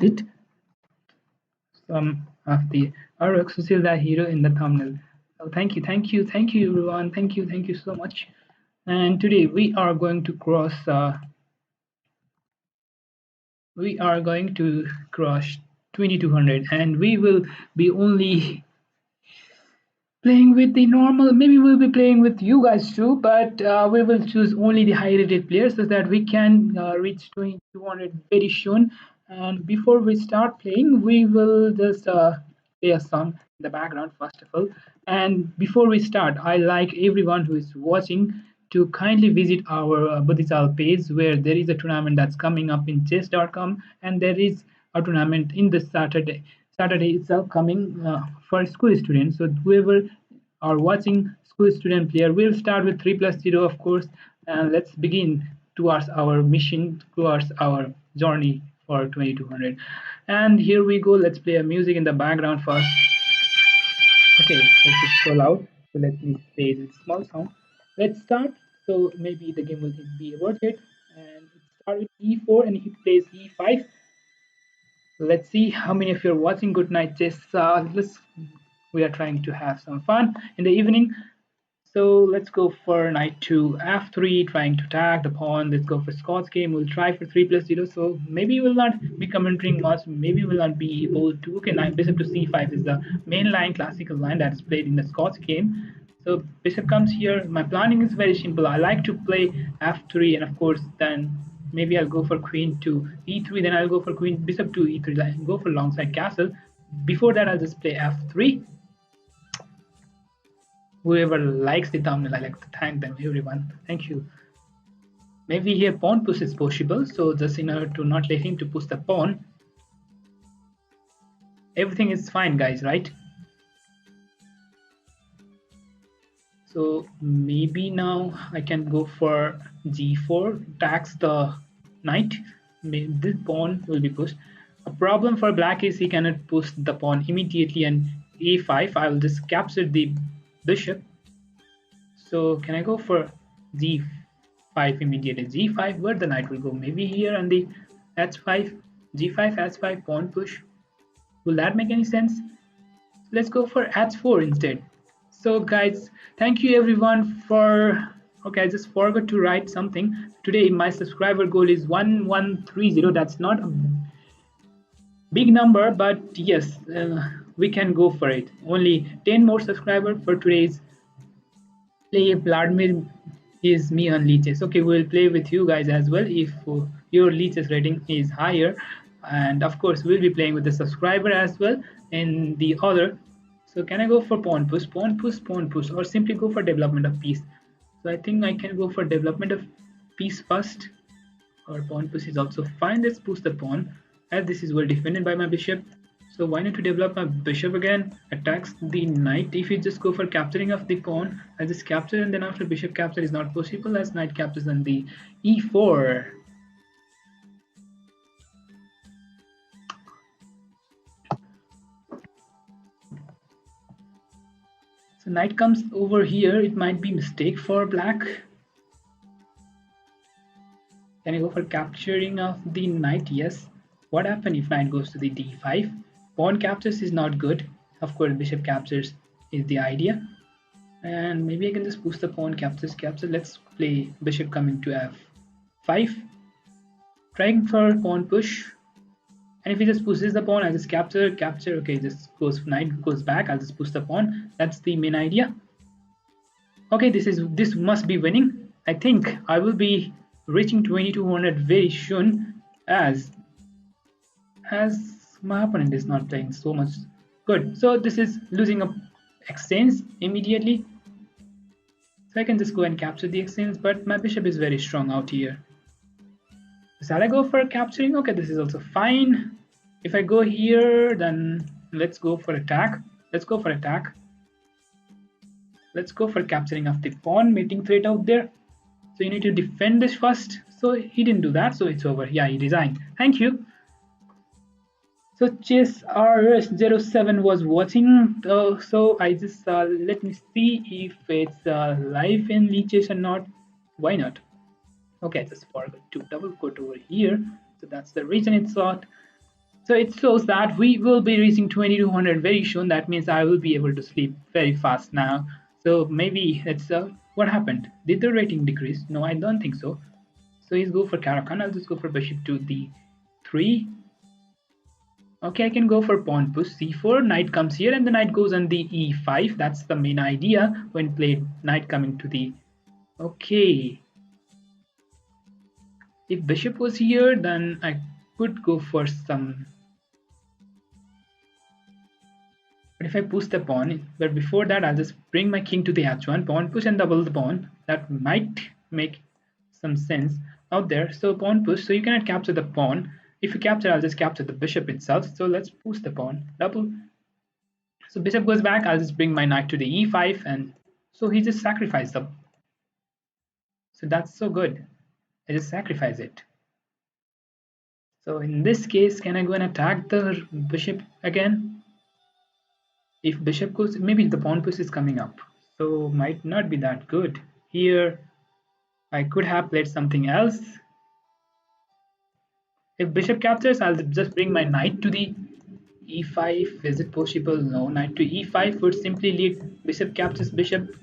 it some of the Aruk Sushil the hero in the thumbnail. So thank you everyone. Thank you so much. And today we are going to cross 2200, and we will be only playing with the normal. Maybe we'll be playing with you guys too, but we will choose only the high rated players so that we can reach 2200 very soon. And before we start playing, we will just play a song in the background first of all. And before we start, I like everyone who is watching to kindly visit our Buddhisal page, where there is a tournament that's coming up in chess.com, and there is a tournament in the Saturday itself coming for school students. So whoever are watching school student player, we'll start with 3+0, of course, and let's begin towards our mission, towards our journey for 2200. And here we go. Let's play a music in the background first. Okay, this is so loud. So let me play this small sound. Let's start. So maybe the game will be worth it. And it start with e4 and he plays e5. Let's see how many of you are watching Good Night Chess. We are trying to have some fun in the evening. So let's go for knight to f3, trying to attack the pawn. Let's go for Scots game. We'll try for 3+0. So maybe we'll not be commenting much. Maybe we'll not be able to. Okay, knight bishop to c5 is the main line, classical line that is played in the Scots game. So bishop comes here. My planning is very simple. I like to play f3, and of course then maybe I'll go for queen to e3. Then I'll go for queen bishop to e3. I'll go for long side castle. Before that, I'll just play f3. Whoever likes the thumbnail, I like to thank them, everyone. Thank you. Maybe here pawn push is possible, so just in order to not let him to push the pawn, everything is fine, guys, right? So maybe now I can go for g4, tax the knight. Maybe this pawn will be pushed. A problem for black is he cannot push the pawn immediately, and a5. I will just capture the bishop. So can I go for g5 immediately? g5, where the knight will go? Maybe here on the h5, g5, h5, pawn push. Will that make any sense? Let's go for h4 instead. So guys, thank you everyone for. Okay, I just forgot to write something. Today my subscriber goal is 1130. That's not a big number, but yes, we can go for it. Only 10 more subscribers for today's play. Vladimir is me on lichess. Okay, we'll play with you guys as well if your lichess rating is higher, and of course we'll be playing with the subscriber as well in the other. So can I go for pawn push, pawn push, pawn push, or simply go for development of piece? So I think I can go for development of piece first, or pawn push is also fine. Let's push the pawn, as this is well defended by my bishop. So why not to develop my bishop again? Attacks the knight. If you just go for capturing of the pawn, I just capture, and then after bishop capture is not possible as knight captures on the e4. So knight comes over here. It might be mistake for black. Can I go for capturing of the knight? Yes. What happens if knight goes to the d5? Pawn captures is not good. Of course, bishop captures is the idea. And maybe I can just push the pawn, captures, capture. Let's play bishop coming to f5. Trying for pawn push. And if he just pushes the pawn, I just capture, capture. Okay, this goes, knight goes back. I'll just push the pawn. That's the main idea. Okay, this must be winning. I think I will be reaching 2200 very soon, as my opponent is not playing so much good. So this is losing a exchange immediately. So I can just go and capture the exchange, but my bishop is very strong out here. Shall I go for capturing? Okay, this is also fine. If I go here, then let's go for attack. Let's go for attack. Let's go for capturing of the pawn, mating threat out there. So you need to defend this first. So he didn't do that, so it's over. Yeah, he resigned. Thank you. So Chess RS07 was watching. So I just let me see if it's live in lichess or not. Why not? Okay, I just forgot to double quote over here. So that's the reason it's not. So it shows that we will be reaching 2200 very soon. That means I will be able to sleep very fast now. So maybe it's what happened? Did the rating decrease? No, I don't think so. So he's go for Caracan. I'll just go for bishop to d3. Okay, I can go for pawn push c4. Knight comes here and the knight goes on the e5. That's the main idea when played knight coming to the. Okay. If bishop was here, then I could go for some. But if I push the pawn, but before that, I'll just bring my king to the h1, pawn push and double the pawn. That might make some sense out there. So pawn push, so you cannot capture the pawn. If you capture, I'll just capture the bishop itself. So let's push the pawn, double. So bishop goes back, I'll just bring my knight to the e5, and so he just sacrificed them. So that's so good. I just sacrifice it. So in this case, can I go and attack the bishop again? If bishop goes, maybe the pawn push is coming up, so might not be that good. Here, I could have played something else. If bishop captures, I'll just bring my knight to the e5. Is it possible? No, knight to e5 would simply lead bishop captures bishop.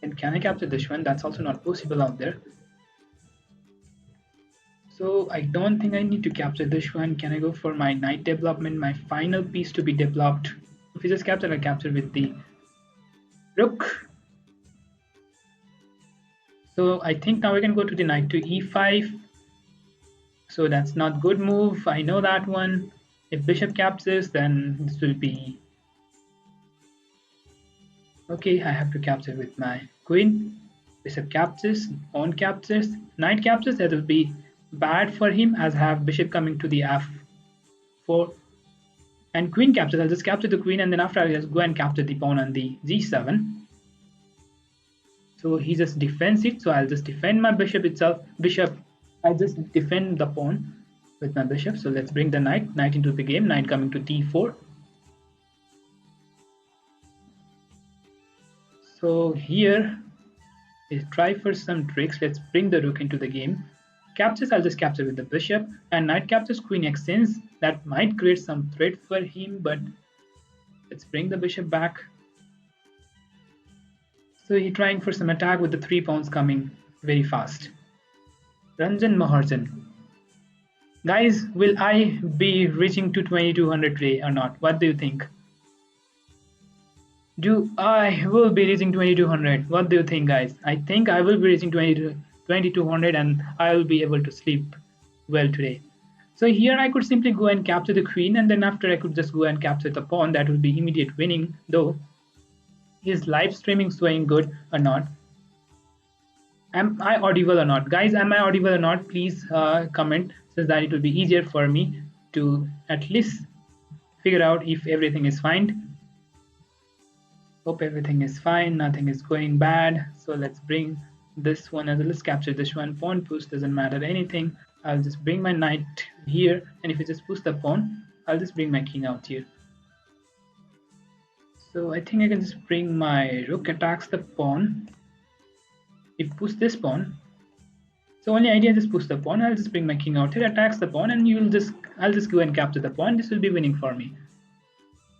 And can I capture this one? That's also not possible out there. So I don't think I need to capture this one. Can I go for my knight development, my final piece to be developed? If you just capture, I capture with the rook. So I think now we can go to the knight to e5. So that's not good move. I know that one. If bishop captures, then this will be okay. I have to capture with my queen. Bishop captures, pawn captures, knight captures. That will be bad for him as I have bishop coming to the f4. And queen captures. I'll just capture the queen, and then after I'll just go and capture the pawn on the g7. So he just defends it. So I'll just defend my bishop itself. Bishop. I just defend the pawn with my bishop. So let's bring the knight into the game. Knight coming to d4. So here, let's try for some tricks. Let's bring the rook into the game. Captures, I'll just capture with the bishop, and knight captures queen exchange. That might create some threat for him, but let's bring the bishop back. So he's trying for some attack with the 3 pawns coming very fast. Ranjan Maharjan. Guys, will I be reaching to 2200 today or not? What do you think? Do I will be reaching 2200? What do you think, guys? I think I will be reaching 2200 and I will be able to sleep well today. So here I could simply go and capture the queen, and then after I could just go and capture the pawn. That would be immediate winning, though. Is live streaming showing good or not? Am I audible or not? Guys, am I audible or not? Please comment, so that it will be easier for me to at least figure out if everything is fine. Hope everything is fine, nothing is going bad. So let's bring this one as well. Let's capture this one. Pawn push doesn't matter anything. I'll just bring my knight here, and if you just push the pawn, I'll just bring my king out here. So I think I can just bring my rook, attacks the pawn. If push this pawn, so only idea just push the pawn. I'll just bring my king out here, attacks the pawn, and I'll just go and capture the pawn. This will be winning for me.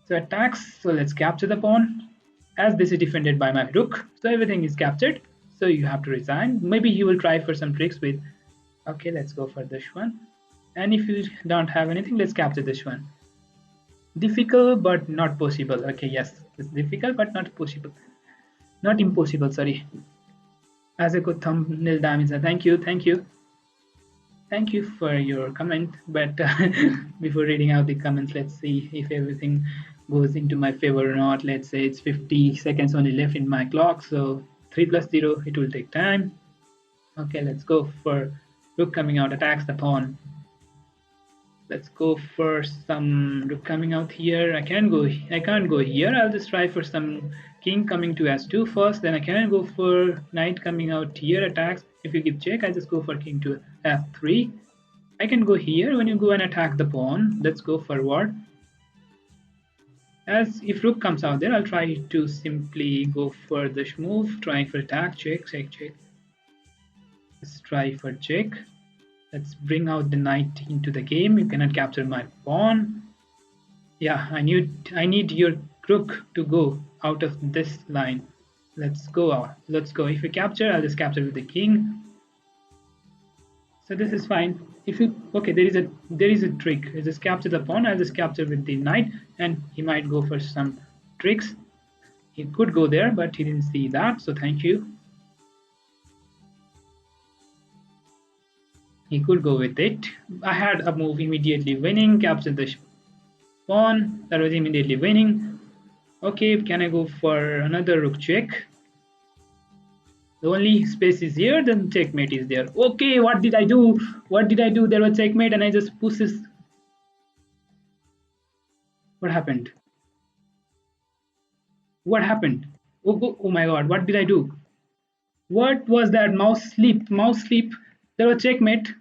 So attacks. So let's capture the pawn. As this is defended by my rook, so everything is captured. So you have to resign. Maybe he will try for some tricks with. Okay, let's go for this one. And if you don't have anything, let's capture this one. Difficult but not possible. Okay, yes, it's difficult but not possible. Not impossible, sorry. As a good thumbnail damage. Thank you. Thank you for your comment. But before reading out the comments, let's see if everything goes into my favor or not. Let's say it's 50 seconds only left in my clock. So 3 plus 0, it will take time. Okay, let's go for rook coming out, attacks the pawn. Let's go for some rook coming out here. I can't go here. I'll just try for some king coming to s2 first. Then I can go for knight coming out here, attacks. If you give check, I just go for king to f3. I can go here when you go and attack the pawn. Let's go forward. As if rook comes out there, I'll try to simply go for this move, trying for attack, check. Let's try for check. Let's bring out the knight into the game. You cannot capture my pawn. Yeah, I need your rook to go out of this line. Let's go out. Let's go. If you capture, I'll just capture with the king. So this is fine. If you okay, there is a trick. You just capture the pawn. I'll just capture with the knight, and he might go for some tricks. He could go there, but he didn't see that. So thank you. He could go with it. I had a move immediately winning. Capture the pawn. That was immediately winning. Okay, can I go for another rook check? The only space is here, then checkmate is there. Okay, what did I do? What did I do? There was checkmate and I just pushed this. What happened? What happened? Oh my god, what did I do? What was that? Mouse sleep, mouse sleep. There was checkmate.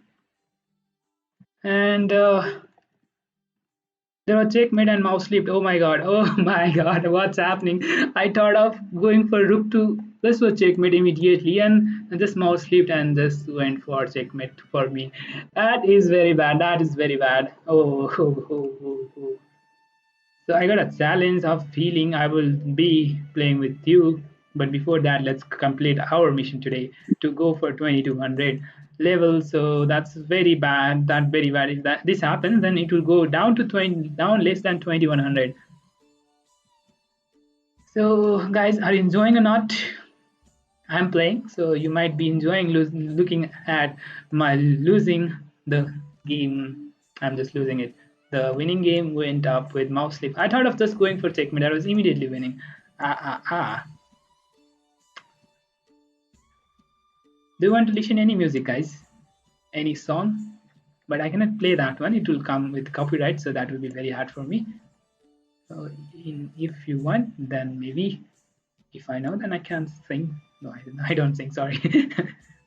And there was checkmate and mouse sleep. Oh my god, oh my god, what's happening? I thought of going for rook to this was checkmate immediately, and this mouse slept and just went for checkmate for me. That is very bad. That is very bad. Oh. So I got a challenge of feeling I will be playing with you. But before that, let's complete our mission today to go for 2200 level. So that's very bad. That very bad. If that this happens, then it will go down to 20, down less than 2100. So guys, are you enjoying or not? I'm playing, so you might be enjoying looking at my losing the game. I'm just losing it. The winning game went up with mouse slip. I thought of just going for checkmate. I was immediately winning. Ah. Do you want to listen any music, guys? Any song? But I cannot play that one. It will come with copyright, so that will be very hard for me. So, if you want, then maybe if I know, then I can sing. No, I don't sing. Sorry.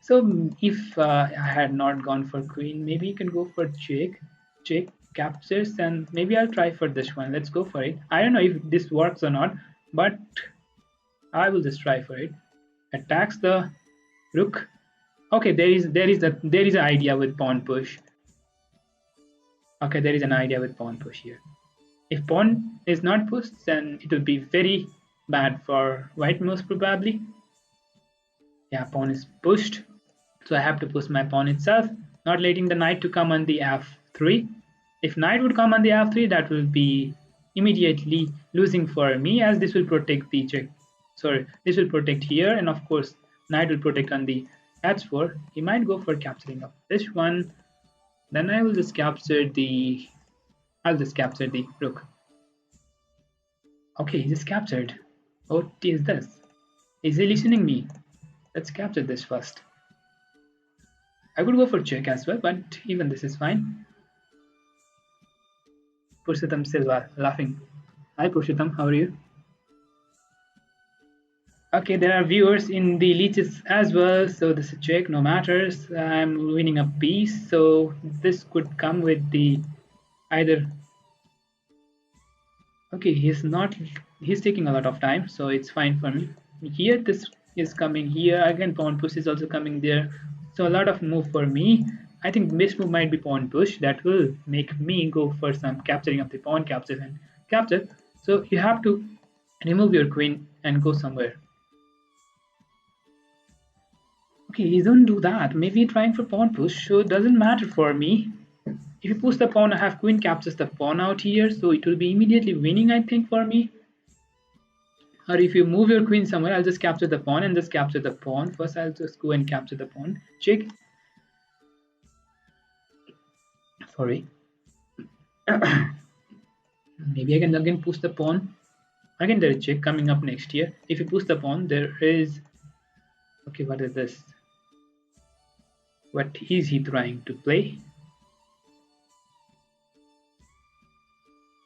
So if I had not gone for queen, maybe you can go for check captures, and maybe I'll try for this one. Let's go for it. I don't know if this works or not, but I will just try for it. Attacks the rook. Okay, there is an idea with pawn push. Okay, there is an idea with pawn push here. If pawn is not pushed, then it will be very bad for white most probably. Yeah, pawn is pushed, so I have to push my pawn itself, not letting the knight to come on the f3. If knight would come on the f3, that will be immediately losing for me, as this will protect the check. Sorry, this will protect here, and of course knight will protect on the h4. He might go for capturing of this one. Then I will just capture the rook. Okay, he just captured. What is this? Is he listening me? Let's capture this first. I could go for check as well, but even this is fine. Purushottam Silva laughing. Hi Purushottam, how are you? Okay, there are viewers in the lichess as well, so this is check, no matters. I'm winning a piece, so this could come with the either. Okay, he's taking a lot of time, so it's fine for me. Here this is coming here again, pawn push is also coming there, so a lot of move for me. I think the best move might be pawn push. That will make me go for some capturing of the pawn, capture and capture. So you have to remove your queen and go somewhere. Okay, he don't do that. Maybe trying for pawn push, so it doesn't matter for me. If you push the pawn, I have queen captures the pawn out here, so it will be immediately winning, I think, for me. Or if you move your queen somewhere, I'll just capture the pawn and just capture the pawn. First, I'll just go and capture the pawn. Check. Sorry. Maybe I can again push the pawn. Again, there is check coming up next here. If you push the pawn, there is. Okay, what is this? What is he trying to play?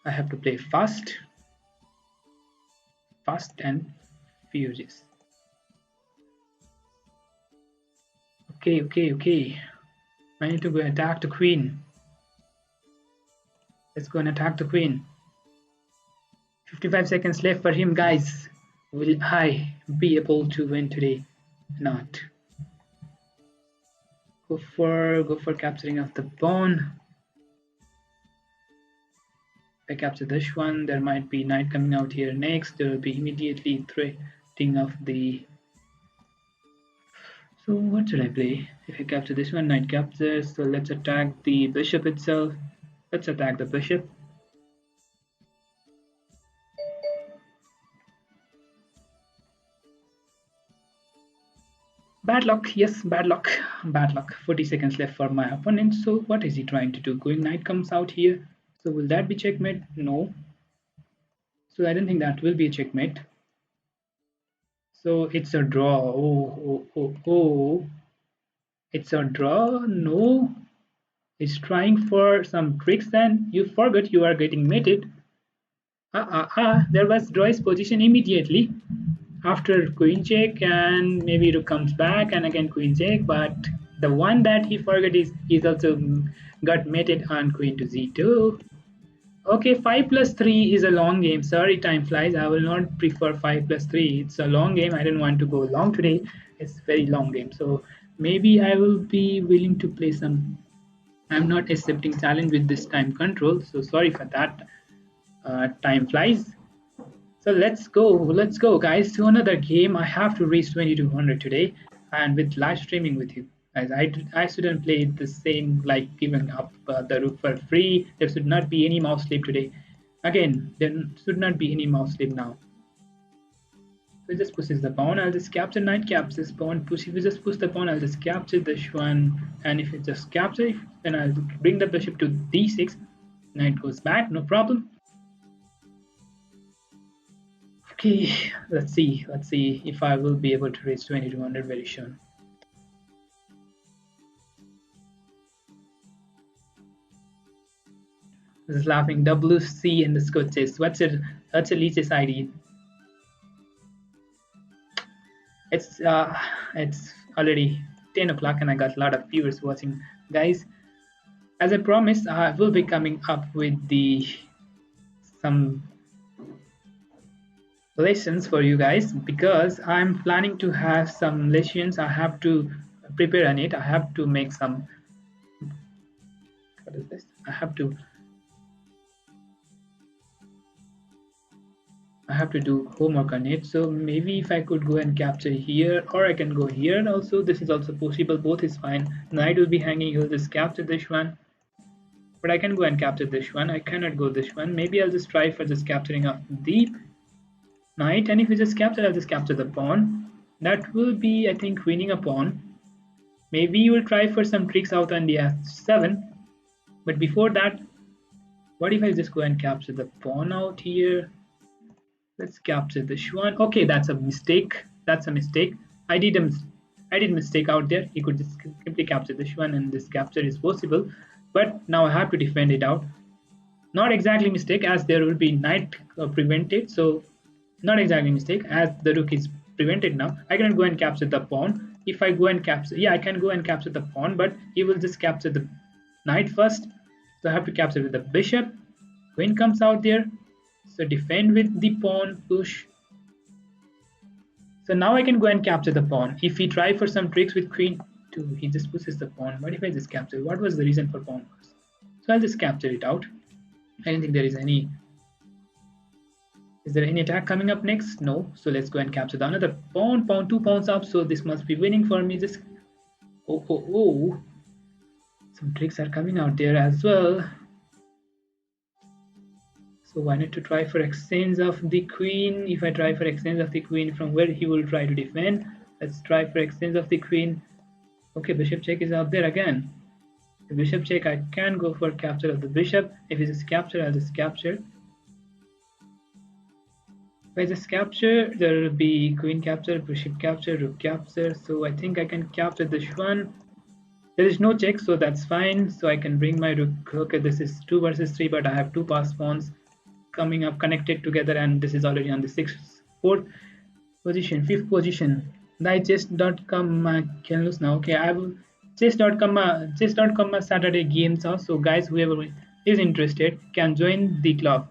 I have to play fast and furious. Okay. I need to go attack the queen. Let's go and attack the queen. 55 seconds left for him, guys. Will I be able to win today? Not. Go for capturing of the pawn. If I capture this one, there might be knight coming out here next. There will be immediately threatening of the. So what should I play? If I capture this one, knight captures. So let's attack the bishop itself. Let's attack the bishop. Bad luck, yes, bad luck, bad luck. 40 seconds left for my opponent. So what is he trying to do? Going knight comes out here. So will that be checkmate? No. So I don't think that will be a checkmate. So it's a draw. Oh. It's a draw. No. He's trying for some tricks then. You forgot you are getting mated. There was draw's position immediately after queen check, and maybe rook comes back and again queen check, but the one that he forgot is he's also got mated on queen to z2. Okay, 5 plus 3 is a long game. Sorry, time flies. I will not prefer 5 plus 3. It's a long game. I don't want to go long today. It's very long game. So maybe I will be willing to play some. I'm not accepting challenge with this time control. So sorry for that. Time flies. So let's go, guys, to another game. I have to reach 2200 today, and with live streaming with you. As I shouldn't play the same like giving up the rook for free. There should not be any mouse sleep today. Again, there should not be any mouse sleep now. So it just pushes the pawn. I'll just capture knight captures pawn. Push. If you just push the pawn, I'll just capture this one. And if it just capture, then I'll bring the bishop to d6. Knight goes back, no problem. Okay, let's see if I will be able to reach 2200 very soon. This is laughing WC in the Scotches. What's a lichess ID? It's already 10 o'clock and I got a lot of viewers watching. Guys, as I promised, I will be coming up with some lessons for you guys, because I'm planning to have some lessons. I have to prepare on it. I have to make some. What is this? I have to do homework on it. So maybe if I could go and capture here, or I can go here also. This is also possible. Both is fine. Knight will be hanging. He'll just capture this one. But I can go and capture this one. I cannot go this one. Maybe I'll just try for just capturing of the knight, and if you just capture, I'll just capture the pawn. That will be, I think, winning a pawn. Maybe you will try for some tricks out on the f7, but before that, what if I just go and capture the pawn out here? Let's capture this one. Okay, that's a mistake. I did mistake out there. You could just simply capture this one, and this capture is possible, but now I have to defend it out. Not exactly mistake, as there will be knight prevented, so not exactly mistake, as the rook is prevented now. I cannot go and capture the pawn. If I go and capture, yeah, I can go and capture the pawn, but he will just capture the knight first. So I have to capture with the bishop. Queen comes out there. So defend with the pawn push. So now I can go and capture the pawn. If he try for some tricks with queen 2, he just pushes the pawn. What if I just capture? What was the reason for pawn first? So I'll just capture it out. I don't think there is any. Is there any attack coming up next? No. So let's go and capture the another pawn. Pawn 2 pawns up. So this must be winning for me. Just oh. Some tricks are coming out there as well. So I need to try for exchange of the queen. If I try for exchange of the queen, from where he will try to defend. Let's try for exchange of the queen. Okay, bishop check is out there again. The bishop check, I can go for capture of the bishop. If it is capture, I'll just capture. If I just capture, there will be queen capture, bishop capture, rook capture. So I think I can capture this one. There is no check, so that's fine. So I can bring my rook. Okay, this is 2 versus 3, but I have 2 pass pawns coming up connected together, and this is already on the 4th position, 5th position. Chess.com can lose now. Okay, I will chess.com Saturday games also. Guys, whoever is interested can join the club.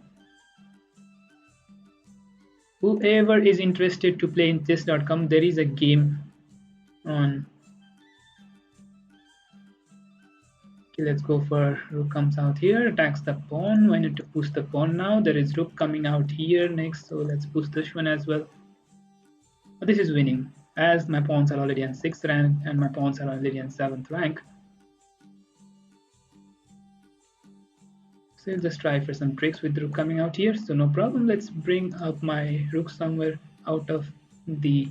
Whoever is interested to play in chess.com, there is a game on Okay, let's go for rook comes out here, attacks the pawn. I need to push the pawn now. There is rook coming out here next, so let's push this one as well. But this is winning, as my pawns are already on 6th rank and my pawns are already on 7th rank. So I'll just try for some tricks with the rook coming out here. So no problem. Let's bring up my rook somewhere out of the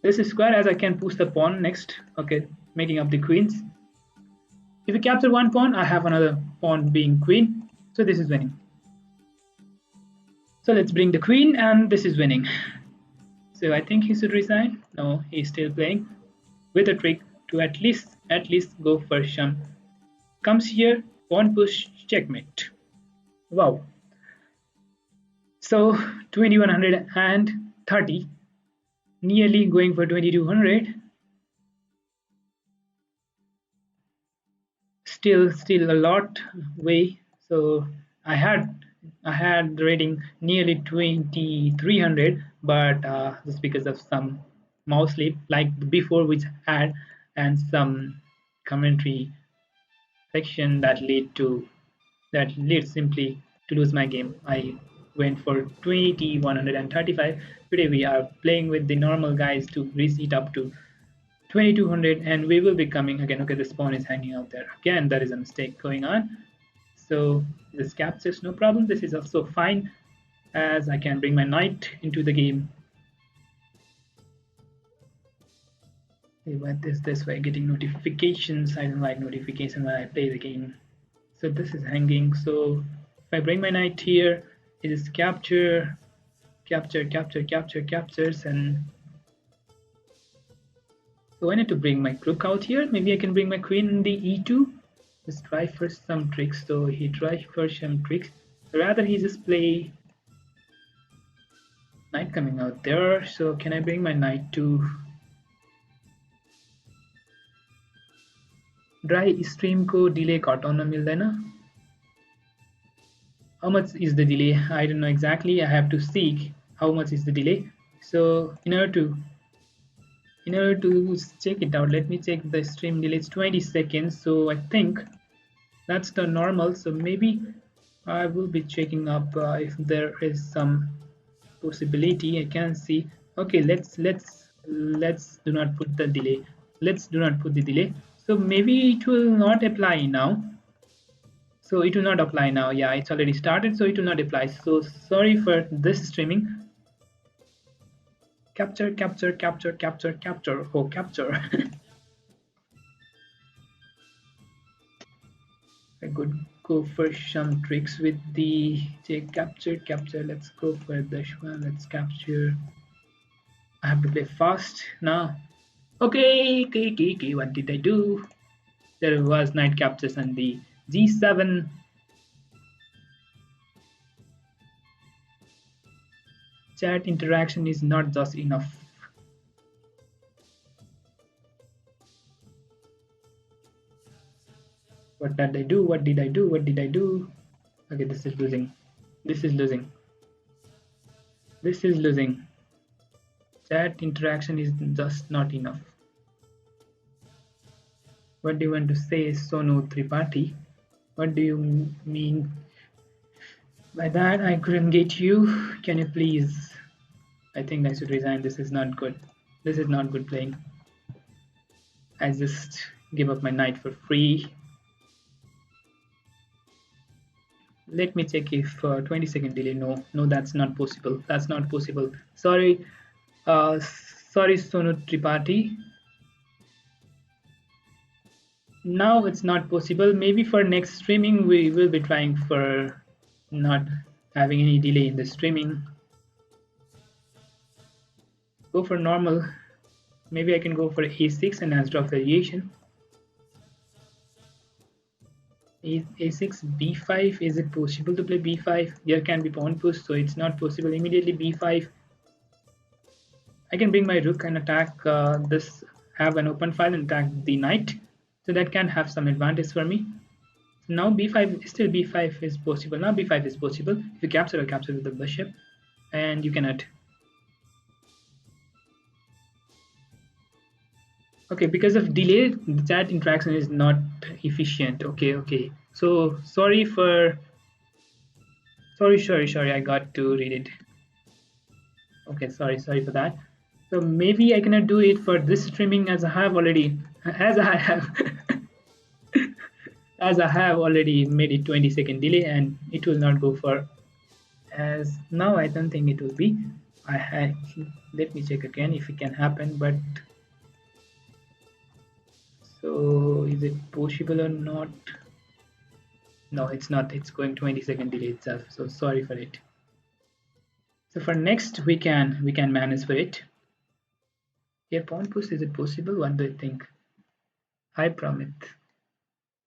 this square, as I can push the pawn next. Okay, making up the queens. If you capture one pawn, I have another pawn being queen. So this is winning. So let's bring the queen, and this is winning. So I think he should resign. No, he's still playing with a trick to at least go for some. Comes here, pawn push, checkmate. Wow. So 2130, nearly going for 2200. Still a lot way. So I had the rating nearly 2300, but just because of some mouse sleep like before which had, and some commentary section that leads simply to lose my game. I went for 2135. Today we are playing with the normal guys to reach it up to 2200, and we will be coming again. Okay, this pawn is hanging out there again. There is a mistake going on. So this captures, no problem. This is also fine, as I can bring my knight into the game. We went this way, getting notifications. I don't like notifications when I play the game. So this is hanging. So if I bring my knight here, it is captures, and so I need to bring my rook out here. Maybe I can bring my queen in the e2. Let's try for some tricks. So he tried for some tricks. Rather, he just play knight coming out there. So can I bring my knight to dry stream को delay काटौन मिल्दैन? How much is the delay? I don't know exactly. I have to see how much is the delay. So in order to check it out, let me check the stream delay. It's 20 seconds, so I think that's the normal. So maybe I will be checking up if there is some possibility. I can see. Okay, let's do not put the delay. Let's do not put the delay. So maybe it will not apply now. So it will not apply now. Yeah, it's already started, so it will not apply. So sorry for this streaming. Capture. Oh, capture. I could go for some tricks with the capture. Let's go for this one. Let's capture. I have to play fast now. Okay. What did I do? There was knight captures on the g7. Chat interaction is not just enough. What did I do? What did I do? Okay, this is losing. Chat interaction is just not enough. What do you want to say, Sonu Tripathi? What do you mean by that? I couldn't get you. Can you please? I think I should resign. This is not good. This is not good playing. I just give up my knight for free. Let me check if 20-second delay. No, that's not possible. Sorry, Sonu Tripathi. Now it's not possible. Maybe for next streaming we will be trying for not having any delay in the streaming. Go for normal. Maybe I can go for a6 and as drop variation. a6 b5. Is it possible to play b5? There can be pawn push, so it's not possible. Immediately b5. I can bring my rook and attack this, have an open file and attack the knight, so that can have some advantage for me. So now b5, still b5 is possible. Now b5 is possible. If you capture, or capture with the bishop, and you cannot. Okay, because of delay, the chat interaction is not efficient. Okay, okay. So sorry. I got to read it. Okay, sorry for that. So maybe I cannot do it for this streaming as I have as I have already made it 20-second delay, and it will not go for as now. I don't think it will be. I had Let me check again if it can happen, but so is it possible or not? No, it's not. It's going 20-second delay itself. So sorry for it. So for next we can manage for it. Yeah, pawn push, is it possible? What do you think? Hi Pramit.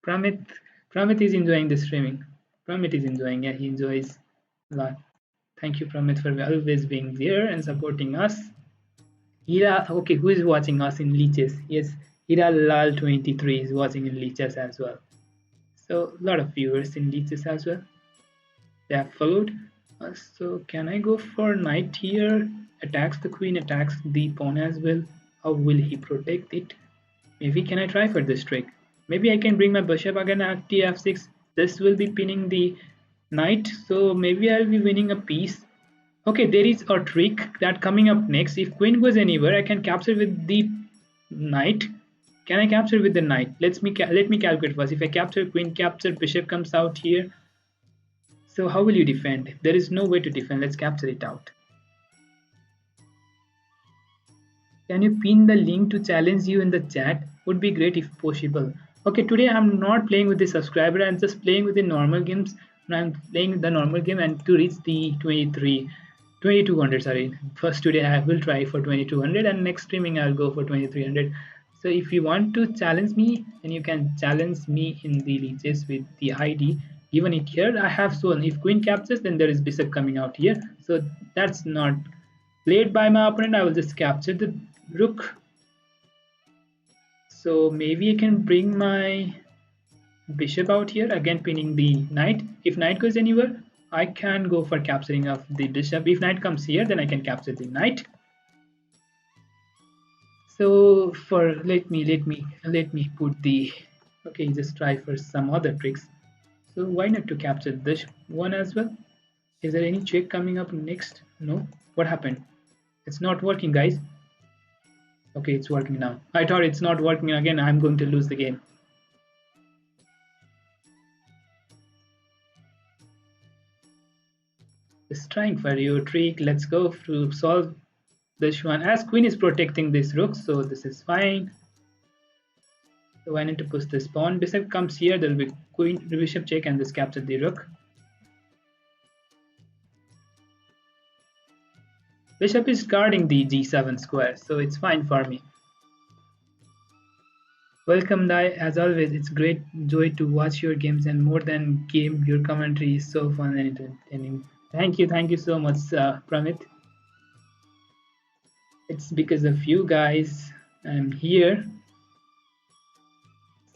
Pramit Pramit is enjoying the streaming. Pramit is enjoying, yeah, he enjoys a lot. Thank you Pramit for always being there and supporting us. Hira, okay, who is watching us in lichess? Yes, Hira Lal 23 is watching in lichess as well. So a lot of viewers in lichess as well. They have followed. So can I go for knight here? Attacks the queen, attacks the pawn as well. How will he protect it? Maybe can I try for this trick? Maybe I can bring my bishop again at f6. This will be pinning the knight, so maybe I'll be winning a piece. Okay, there is a trick that coming up next. If queen goes anywhere, I can capture with the knight. Can I capture with the knight? Let me calculate first. If I capture queen, capture bishop comes out here. So how will you defend? There is no way to defend. Let's capture it out. Can you pin the link to challenge you in the chat? Would be great if possible. Okay, today I'm not playing with the subscriber. I'm just playing with the normal games. I'm playing the normal game and to reach the 2200. Sorry. First today I will try for 2200 and next streaming I'll go for 2300. So if you want to challenge me, then you can challenge me in the lichess with the ID. Given it here, I have shown if queen captures, then there is bishop coming out here. So that's not played by my opponent. I will just capture the rook. So maybe I can bring my bishop out here, again pinning the knight. If knight goes anywhere, I can go for capturing of the bishop. If knight comes here, then I can capture the knight. So for let me put the okay, just try for some other tricks. So why not to capture this one as well? Is there any check coming up next? No. What happened? It's not working, guys. Okay, it's working now. I thought it's not working again. I'm going to lose the game. Just trying for your trick. Let's go to solve this one. As queen is protecting this rook, so this is fine. So I need to push this pawn. Bishop comes here. There will be queen bishop check and this capture the rook. Bishop is guarding the g7 square, so it's fine for me. Welcome, Dai. As always, it's great joy to watch your games and more than game, your commentary is so fun and entertaining. Thank you so much, Pramit. It's because of you guys I'm here.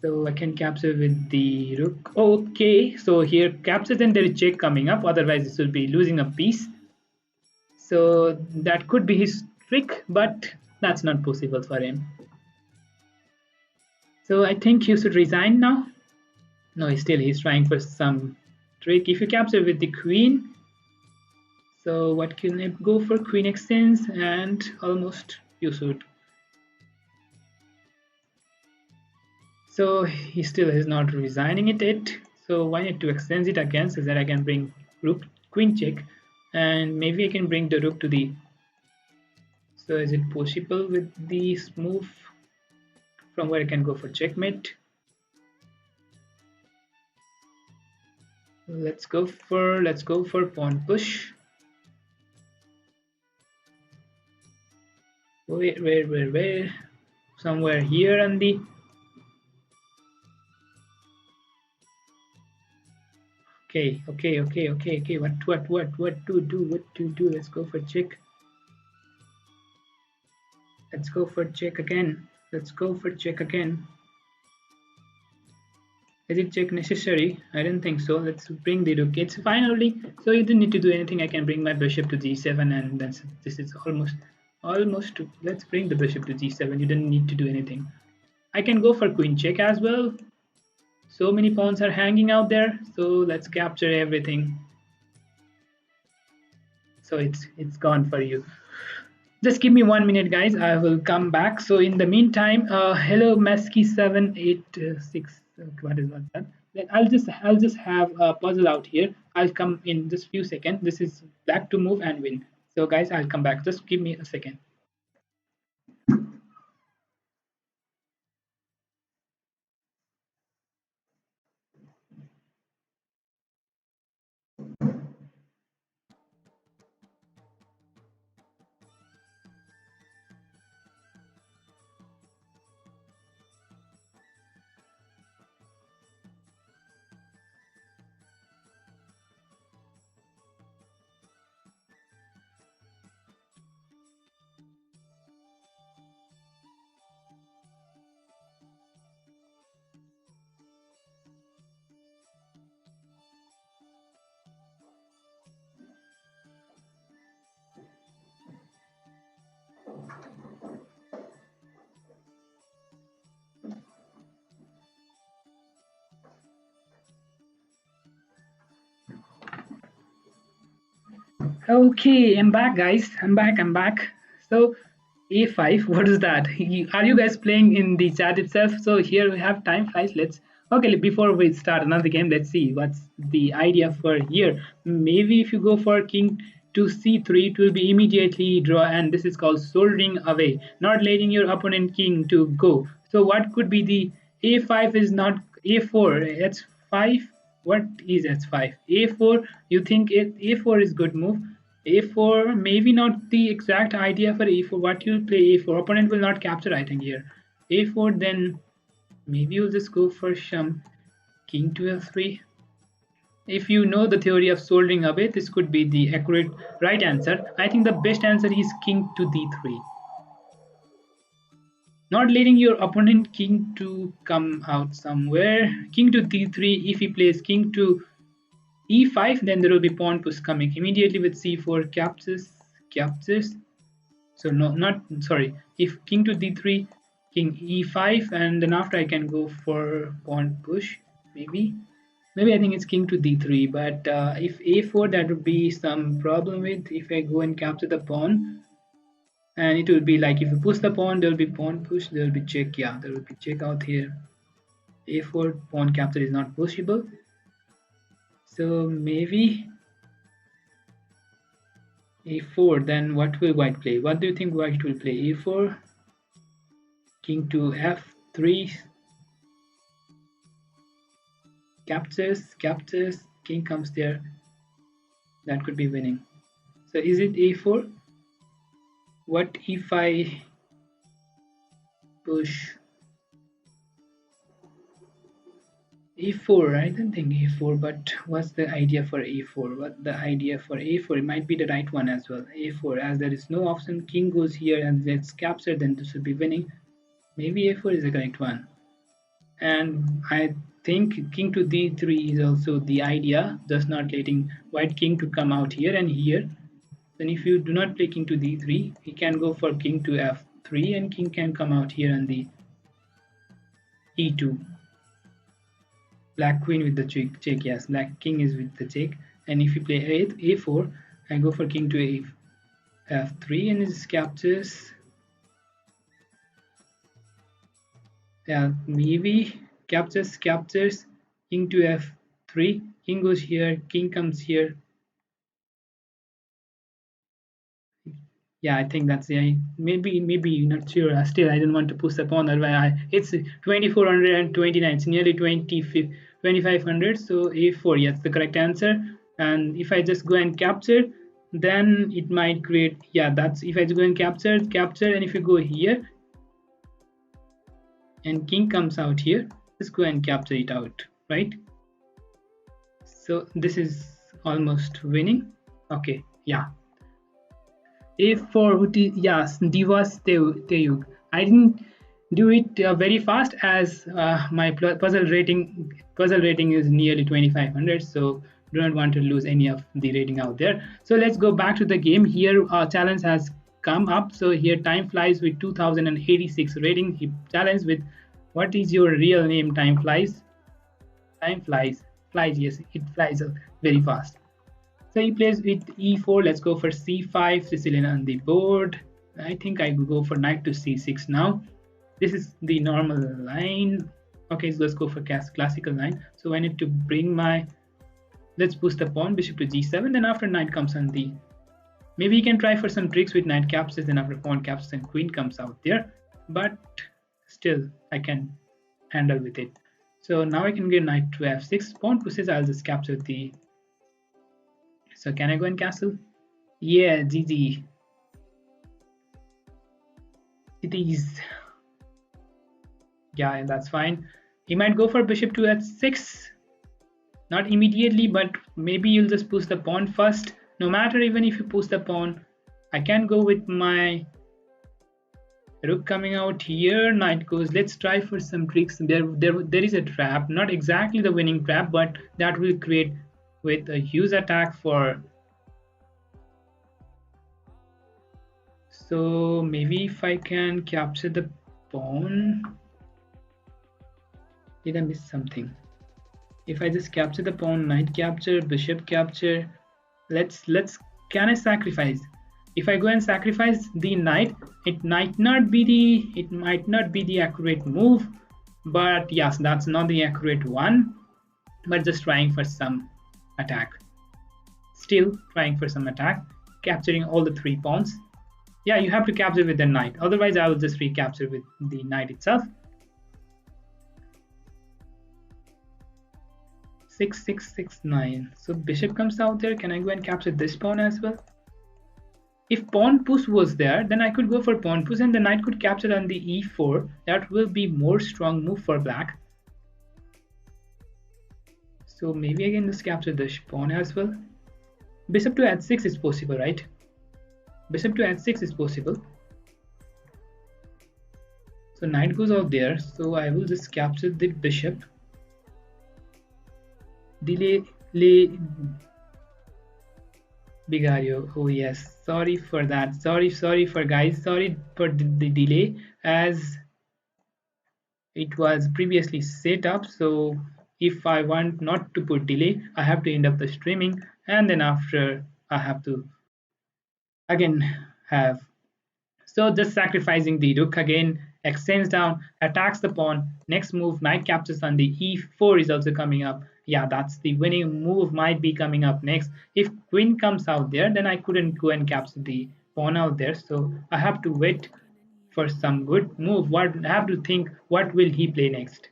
So I can capture with the rook. Okay, so here capture, then there is check coming up. Otherwise, this will be losing a piece. So that could be his trick, but that's not possible for him. So I think you should resign now. No, he's trying for some trick. If you capture with the queen, so what can I go for? Queen exchange and almost you should. So he still is not resigning it yet. So why not to exchange it again so that I can bring rook queen check, and maybe I can bring the rook to the. So is it possible with this move? From where I can go for checkmate. Let's go for pawn push. Where? Somewhere here on the. Okay. What to do? Let's go for check. Let's go for check again. Is it check necessary? I don't think so. Let's bring the rook. It's fine only. So you don't need to do anything. I can bring my bishop to g7 and then this is almost Almost. Let's bring the bishop to g7. You didn't need to do anything. I can go for queen check as well. So many pawns are hanging out there, so let's capture everything. So it's gone for you. Just give me 1 minute, guys. I will come back. So in the meantime, hello Mesky786. What is that? I'll just have a puzzle out here. I'll come in just few seconds. This is black to move and win. So guys, I'll come back. Just give me a second. Okay, I'm back, guys. I'm back. So, A5, what is that? Are you guys playing in the chat itself? So, here we have time flies. Let's. Okay, before we start another game, let's see what's the idea for here. Maybe if you go for king to c3, it will be immediately draw, and this is called soldering away, not letting your opponent king to go. So, what could be the a5 is not a4, it's 5. What is h5? A4, you think a4 is good move? A4, maybe not the exact idea for A4. What you play A4, opponent will not capture, I think here. A4, then maybe you'll just go for some king to F3. If you know the theory of soldering away, this could be the accurate right answer. I think the best answer is king to D3. Not letting your opponent king to come out somewhere. King to D3, if he plays king to e5, then there will be pawn push coming immediately with c4 captures. So no, not sorry. If king to d3, king e5, and then after I can go for pawn push. Maybe I think it's king to d3. But if a4, that would be some problem with if I go and capture the pawn. And it will be like if you push the pawn, there will be pawn push, there will be check. Yeah, there will be check out here. A4 pawn capture is not possible. So maybe a4, then what will white play? What do you think white will play? A4, king to f3, captures, king comes there. That could be winning. So is it a4? What if I push a4? I don't think a4, but what's the idea for a4? What the idea for a4? It might be the right one as well. A4, as there is no option, king goes here and gets captured, then this will be winning. Maybe a4 is the correct one. And I think king to d3 is also the idea, just not letting white king to come out here and here. Then if you do not play king to d3, he can go for king to f3 and king can come out here on the e2. Black queen with the check, yes, black king is with the check. And if you play a4, I go for king to f3 and it captures. Yeah, maybe captures, king to f3, king goes here, king comes here. Yeah, I think that's the maybe not sure. Still, I don't want to push the pawn. It's 2429. It's nearly 2500. So a4, yes, the correct answer. And if I just go and capture, then it might create. Yeah, that's if I just go and capture, and if you go here, and king comes out here, just go and capture it out, right? So this is almost winning. Okay, yeah. A4, yes, Divas Teyug. I didn't do it very fast as my puzzle rating is nearly 2500, so do not want to lose any of the rating out there. So let's go back to the game here. Challenge has come up. So here time flies with 2086 rating. He challenged with, what is your real name? Time flies. Time flies. Flies, yes, it flies very fast. So he plays with e4. Let's go for c5. Sicilian on the board. I think I will go for knight to c6 now. This is the normal line. Okay, so let's go for classical line. So I need to bring my, let's push the pawn, bishop to g7. Then after knight comes on the, maybe you can try for some tricks with knight captures. Then after pawn captures and queen comes out there. But still, I can handle with it. So now I can get knight to f6. Pawn pushes. I'll just capture the. So can I go and castle? Yeah, GG. It is. Yeah, that's fine. He might go for bishop to h6. Not immediately, but maybe you'll just push the pawn first. No matter, even if you push the pawn, I can go with my rook coming out here. Knight goes. Let's try for some tricks. There is a trap, not exactly the winning trap, but that will create with a huge attack for. So maybe if I can capture the pawn. Did I miss something? If I just capture the pawn, knight capture, bishop capture, let's can I sacrifice? If I go and sacrifice the knight, it might not be the accurate move, but yes, that's not the accurate one, but just trying for some attack. Still trying for some attack, capturing all the 3 pawns. Yeah, you have to capture with the knight, otherwise I will just recapture with the knight itself. 6669. So bishop comes out there. Can I go and capture this pawn as well? If pawn push was there, then I could go for pawn push and the knight could capture on the e4. That will be more strong move for black. So maybe I can just capture this pawn as well. Bishop to h6 is possible, right? Bishop to h6 is possible. So knight goes out there. So I will just capture the bishop. Delay Bigario. Oh yes, sorry for that. Sorry for guys. Sorry for the delay, as it was previously set up. So if I want not to put delay, I have to end up the streaming, and then after I have to again have. So just sacrificing the rook again, extends down, attacks the pawn. Next move, knight captures on the e4 is also coming up. Yeah, that's the winning move might be coming up next. If queen comes out there, then I couldn't go and capture the pawn out there. So I have to wait for some good move. I have to think, what will he play next?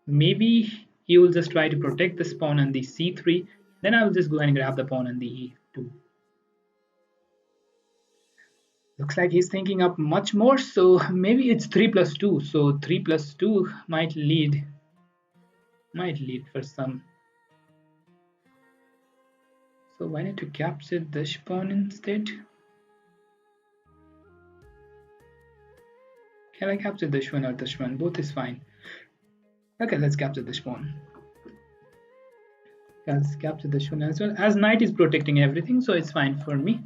Maybe he will just try to protect this pawn on the c3. Then I will just go and grab the pawn on the e2. Looks like he's thinking up much more, so maybe it's 3 plus 2. So 3 plus 2 might lead for some. So why not to capture this pawn instead? Can I capture this one or this one? Both is fine. Okay, let's capture this pawn. Let's capture this one as well. As knight is protecting everything, so it's fine for me.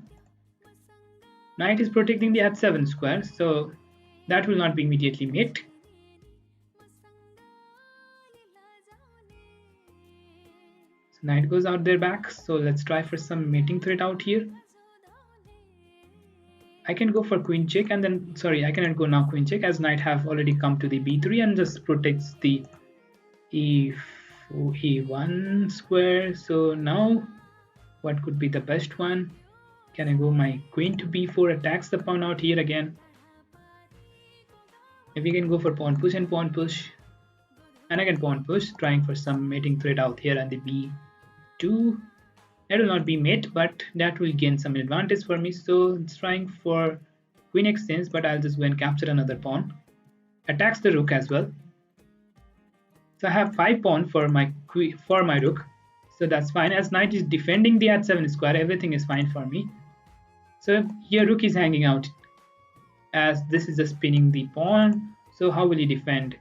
Knight is protecting the h7 square, so that will not be immediately mate. So knight goes out there back, so let's try for some mating threat out here. I can go for queen check, and then, sorry, I cannot go now queen check, as knight have already come to the b3 and just protects the e1 square. So now what could be the best one? Can I go my queen to b4, attacks the pawn out here again. Maybe you can go for pawn push and pawn push. And again pawn push, trying for some mating threat out here on the b2. That will not be mate, but that will gain some advantage for me. So it's trying for queen exchange, but I'll just go and capture another pawn. Attacks the rook as well. So I have 5 pawn for my rook. So that's fine, as knight is defending the h7 square, everything is fine for me. So here rook is hanging out, as this is just spinning the pawn. So how will he defend?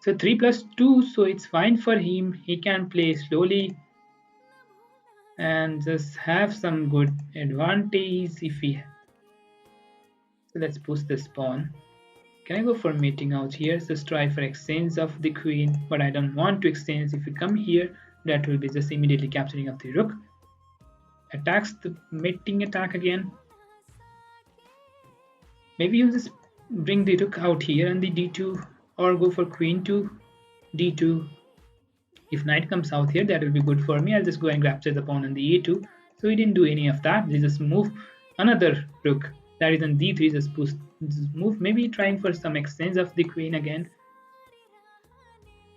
So 3 plus 2, so it's fine for him. He can play slowly. and just have some good advantage if we. So let's push this pawn. Can I go for mating out here? Just try for exchange of the queen, but I don't want to exchange. If we come here, that will be just immediately capturing of the rook. Attacks the mating attack again. Maybe you just bring the rook out here and the d2, or go for queen to d2. If knight comes out here, that will be good for me. I'll just go and capture the pawn on the a2. So he didn't do any of that. They just move another rook. That is on d3. Just move. Maybe trying for some exchange of the queen again.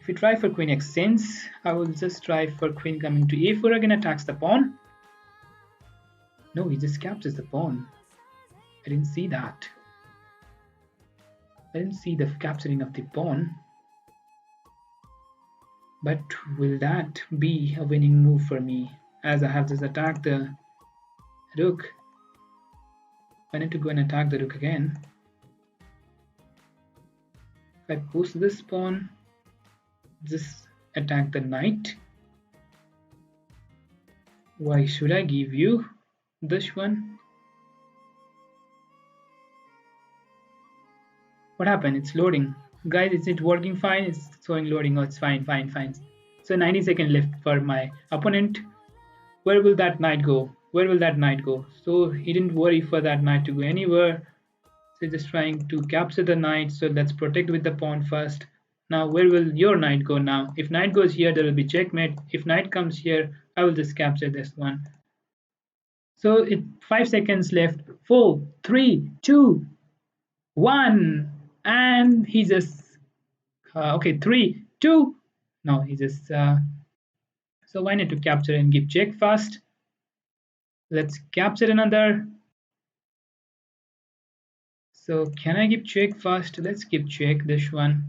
If you try for queen exchange, I will just try for queen coming to a4 again. Attacks the pawn. No, he just captures the pawn. I didn't see that. I didn't see the capturing of the pawn. But will that be a winning move for me? As I have just attacked the rook, I need to go and attack the rook again. If I push this pawn, just attack the knight. Why should I give you this one? What happened? It's loading. Guys, is it working fine? It's showing loading. Oh, it's fine. So 90 seconds left for my opponent. Where will that knight go? So he didn't worry for that knight to go anywhere. So just trying to capture the knight. So let's protect with the pawn first. Now where will your knight go now? If knight goes here, there will be checkmate. If knight comes here, I will just capture this one. So 5 seconds left. 4, 3, 2, 1, and he just okay, 3, 2. No, he just so I need to capture and give check first. Let's capture another. So can I give check first? Let's give check this one.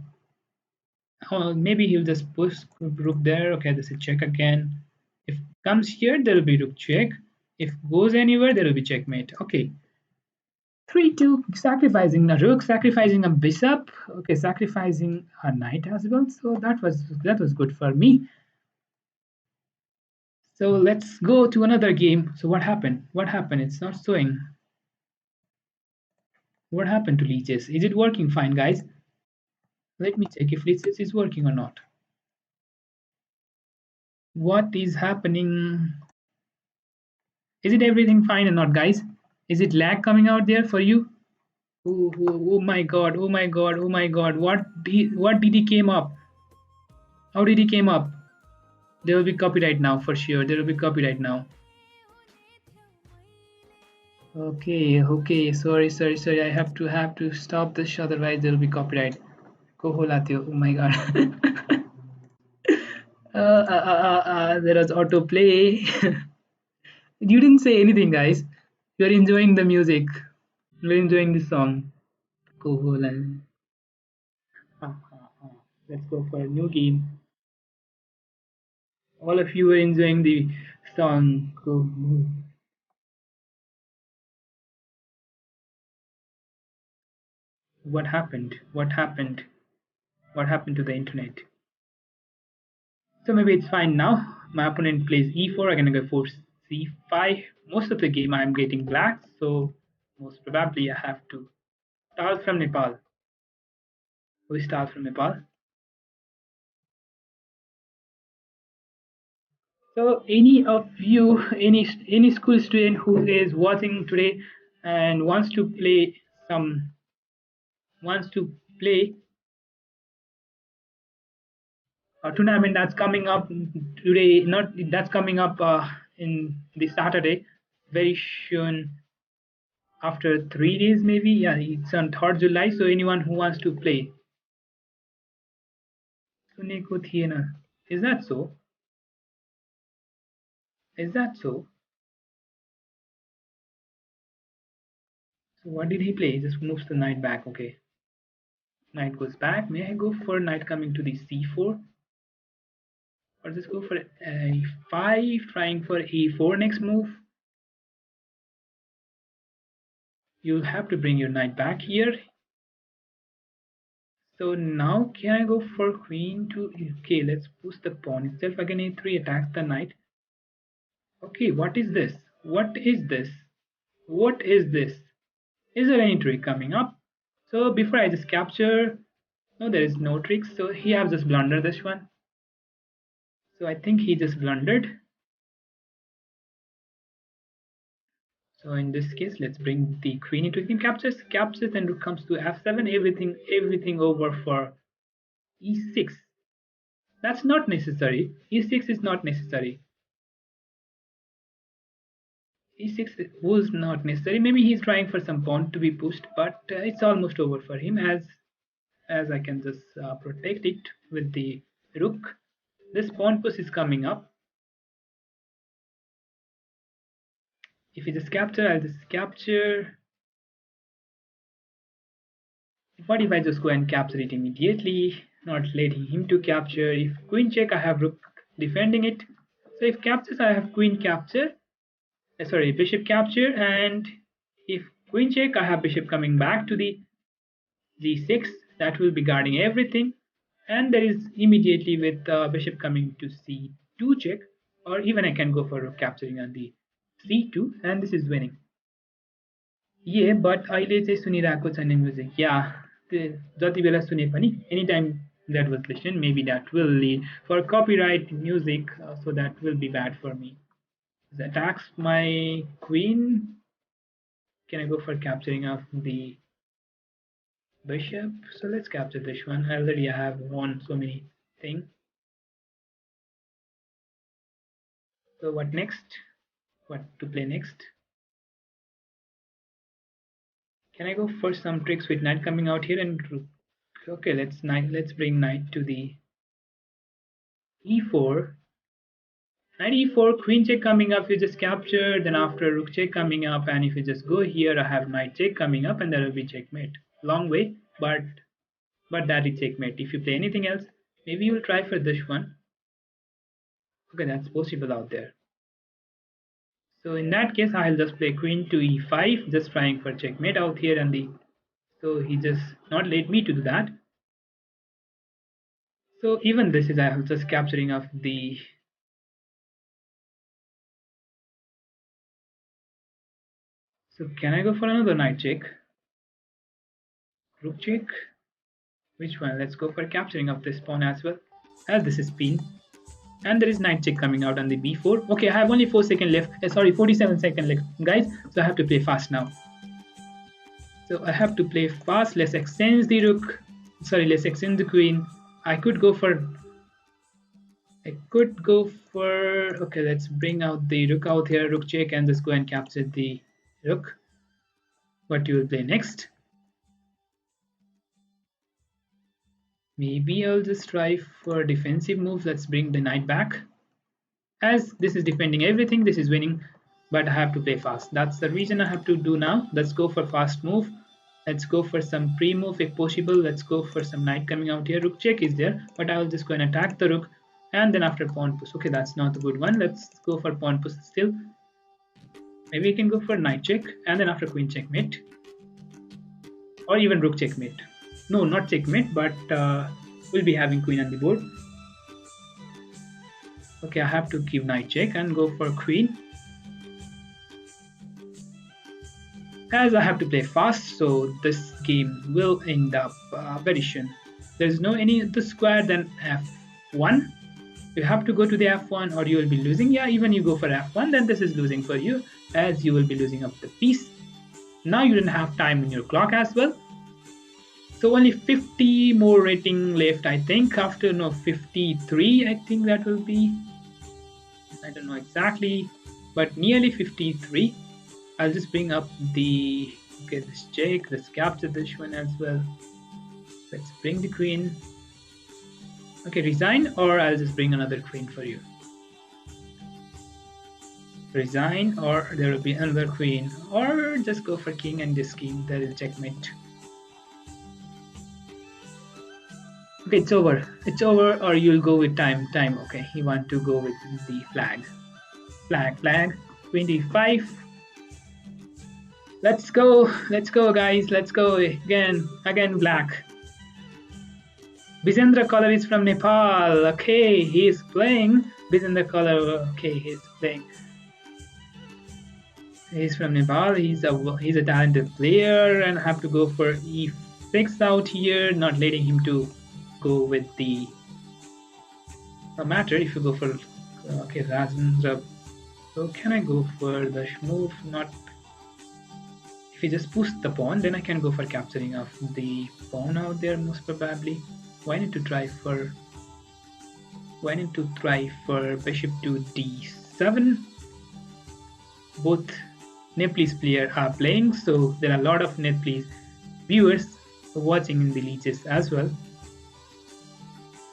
Oh, maybe he'll just push rook there. Okay, this is check again. If comes here, there will be rook check. If goes anywhere, there will be checkmate. Okay. 3-2, sacrificing a rook, sacrificing a bishop. Okay, sacrificing a knight as well. So that was good for me. So let's go to another game. So what happened? It's not showing. What happened to lichess? Is it working fine, guys? Let me check if lichess is working or not. What is happening? Is it everything fine or not, guys? Is it lag coming out there for you? Oh my god! What did he came up? How did he came up? There will be copyright now for sure. There will be copyright now. Okay. Sorry. I have to stop this, otherwise there will be copyright. Go Holatio. Oh my god. There was autoplay. You didn't say anything, guys. You're enjoying the music. You're enjoying the song. Go Holatio. Let's go for a new game. All of you were enjoying the song. Go. What happened? What happened to the internet? So maybe it's fine now. My opponent plays e4. I'm gonna go for c5. Most of the game I'm getting black, so most probably I have to start from Nepal. We start from Nepal. So any of you, any school student who is watching today and wants to play a tournament that's coming up today, not that's coming up in the Saturday, very soon, after 3 days maybe. Yeah, it's on 3rd July. So anyone who wants to play, सुनेको थिएन. Is that so? Is that so? So what did he play? He just moves the knight back. Okay, knight goes back. May I go for knight coming to the c4, or just go for a5, trying for a4 next move? You'll have to bring your knight back here. So now can I go for queen to, okay, let's push the pawn itself again, a3, attacks the knight. Okay, what is this? What is this? What is this? Is there any trick coming up? So before I just capture, no, there is no trick. So he has just blundered this one. So I think he just blundered. So in this case, let's bring the queen into the game. Captures, and rook comes to f7. Everything over for e6. That's not necessary. E6 is not necessary. E6 was not necessary. Maybe he's trying for some pawn to be pushed, but it's almost over for him as I can just protect it with the rook. This pawn push is coming up. If he just capture, I'll just capture. What if I just go and capture it immediately, not letting him to capture? If queen check, I have rook defending it. So if captures, I have queen capture. Sorry, bishop capture, and if queen check, I have bishop coming back to the g6. That will be guarding everything, and there is immediately with bishop coming to c2 check, or even I can go for rook capturing on the c2, and this is winning. Yeah, but अहिले चाहिँ सुनिरहेको छैन music. Yeah, जति बेला सुने पनि anytime that was listened, maybe that will lead for copyright music, so that will be bad for me. It attacks my queen. Can I go for capturing of the bishop? So let's capture this one. Already I have won so many things. So what next? What to play next? Can I go for some tricks with knight coming out here and rook? Okay, let's bring knight to the e4. Knight e4, queen check coming up, you just capture, then after rook check coming up, and if you just go here, I have knight check coming up, and there will be checkmate. Long way, but that is checkmate. If you play anything else, maybe you will try for this one. Okay, that's possible out there. So in that case, I'll just play queen to e5, just trying for checkmate out here, and so he just not let me to do that. So even this is I am just capturing of the. So can I go for another knight check? Rook check. Which one? Let's go for capturing of this pawn as well, as this is queen. And there is knight check coming out on the b4. Okay, I have only 4 seconds left. Sorry, 47 seconds left, guys. So I have to play fast now. So I have to play fast. Let's extend the rook. Sorry, let's extend the queen. I could go for. Okay, let's bring out the rook out here. Rook check and just go and capture the rook. What you will play next? Maybe I'll just try for defensive moves. Let's bring the knight back. As this is defending everything, this is winning, but I have to play fast. That's the reason I have to do now. Let's go for fast move. Let's go for some pre-move if possible. Let's go for some knight coming out here. Rook check is there, but I will just go and attack the rook, and then after pawn push. Okay, that's not a good one. Let's go for pawn push still. Maybe we can go for knight check, and then after queen checkmate, or even rook checkmate. No, not checkmate, but we'll be having queen on the board. Okay, I have to give knight check and go for queen. As I have to play fast, so this game will end up very soon. There's no any other square than f1. You have to go to the f1 or you will be losing. Yeah, even you go for f1, then this is losing for you, as you will be losing up the piece. Now you didn't have time in your clock as well. So only 50 more rating left, I think. After 53, I think that will be. I don't know exactly, but nearly 53. I'll just bring up the. Okay, this check. Let's capture this one as well. Let's bring the queen. Okay, resign, or I'll just bring another queen for you. Resign, or there will be another queen, or just go for king and this king. There is checkmate. Okay, it's over. It's over, or you'll go with time. Okay, you want to go with the flag. Flag. 25. Let's go, guys. Let's go again. Black. Bizendra Color is from Nepal. Okay, he is playing. Bizendra Color. Okay, he's playing. He's from Nepal. He's a talented player, and I have to go for e6 out here, not letting him to go with the matter. If you go for okay, Rajan. So can I go for the move? Not if you just push the pawn, then I can go for capturing of the pawn out there most probably. Why need to try for? Why need to try for bishop to d7? Both Nepalese players are playing, so there are a lot of Nepalese viewers watching in the leeches as well.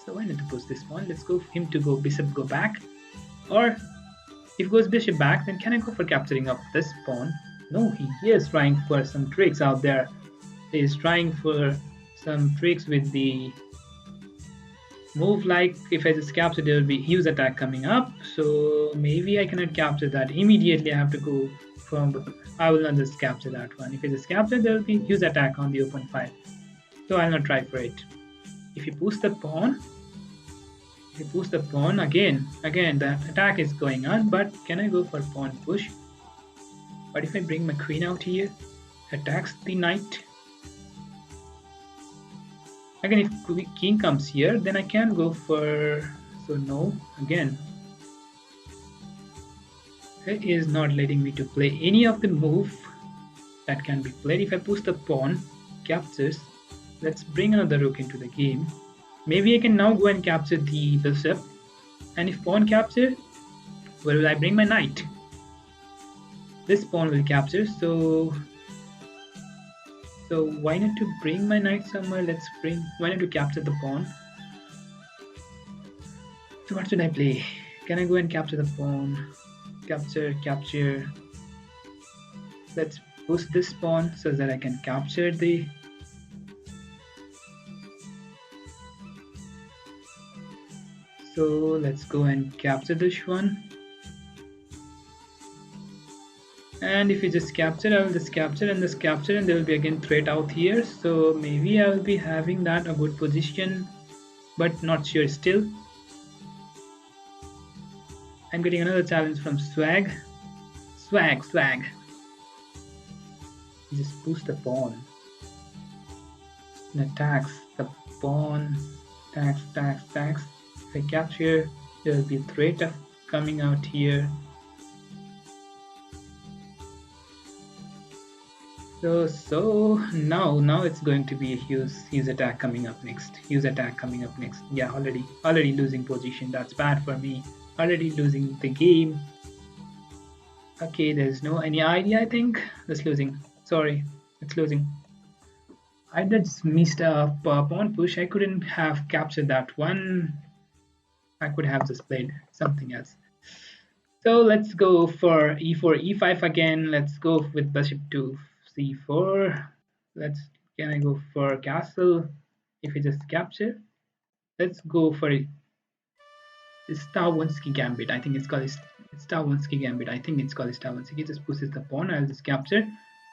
So why not to push this pawn? Let's go for him to go bishop go back, or if goes bishop back, then can I go for capturing of this pawn? No, he is trying for some tricks out there. He is trying for some tricks with the move, like if I just capture, there will be huge attack coming up. So maybe I cannot capture that immediately. I have to go from. I will not just capture that one. If I just capture, there will be huge attack on the open file. So I'll not try for it. If you push the pawn, again the attack is going on. But can I go for pawn push? But if I bring my queen out here, attacks the knight. Again, if king comes here, then I can go for. So no, again, it is not letting me to play any of the move that can be played. If I push the pawn, captures. Let's bring another rook into the game. Maybe I can now go and capture the bishop. And if pawn capture, where will I bring my knight? This pawn will capture, so why not to bring my knight somewhere? Why not to capture the pawn? So what should I play? Can I go and capture the pawn? Capture. Let's push this pawn so that I can capture the. So let's go and capture this one. And if you just capture, I will just capture and just capture, and there will be again threat out here. So maybe I will be having that a good position, but not sure still. I'm getting another challenge from Swag. Just push the pawn and attacks the pawn. Attacks. If I capture, there will be a threat of coming out here. So now it's going to be a huge attack coming up next. Yeah, already losing position. That's bad for me. Already losing the game. Okay, there's no any idea. I think that's losing. Sorry, it's losing. I just missed a pawn push. I couldn't have captured that one. I could have just played something else. So let's go for e4, e5 again. Let's go with bishop to c4. Can I go for castle? If we just capture, let's go for Stawonsky gambit. I think it's called Stawonsky gambit. I think it's called Stawonsky. Just pushes the pawn. I'll just capture.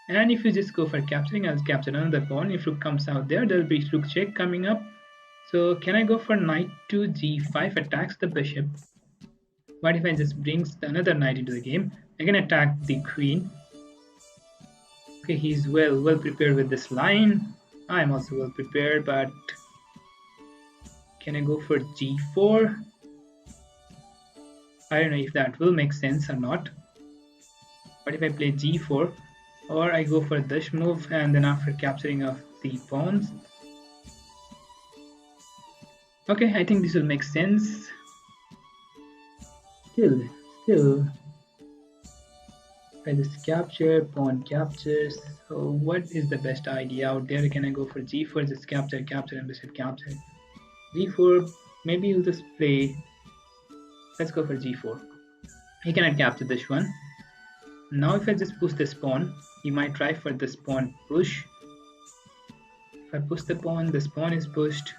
And if you just go for capturing, I'll capture another pawn. If rook comes out there, there'll be rook check coming up. So can I go for knight to g5, attacks the bishop? What if I just brings another knight into the game? I can attack the queen. Okay, he's well prepared with this line. I'm also well prepared, but can I go for g4? I don't know if that will make sense or not. But if I play g4, or I go for this move, and then after capturing of the pawns. Okay, I think this will make sense. Still, if I just capture, pawn captures. So what is the best idea out there? Can I go for g4, just capture, and bishop capture? g4, maybe you'll just play. Let's go for g4. He cannot capture this one. Now if I just push this pawn, he might try for this pawn push. If I push the pawn, this pawn is pushed.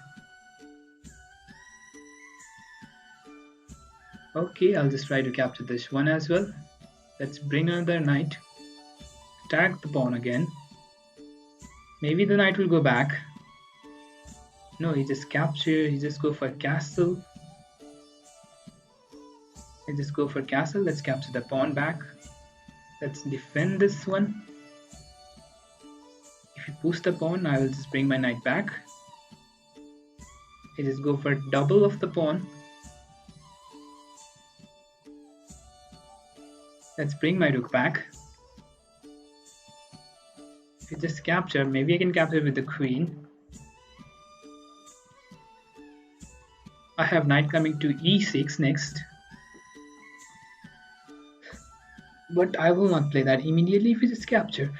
Okay, I'll just try to capture this one as well. Let's bring another knight. Attack the pawn again. Maybe the knight will go back. No, he just capture. He just go for castle. I just go for castle. Let's capture the pawn back. Let's defend this one. If you push the pawn, I will just bring my knight back. I just go for double of the pawn. Let's bring my rook back. If you just capture, maybe I can capture with the queen. I have knight coming to e6 next. But I will not play that immediately if you just capture.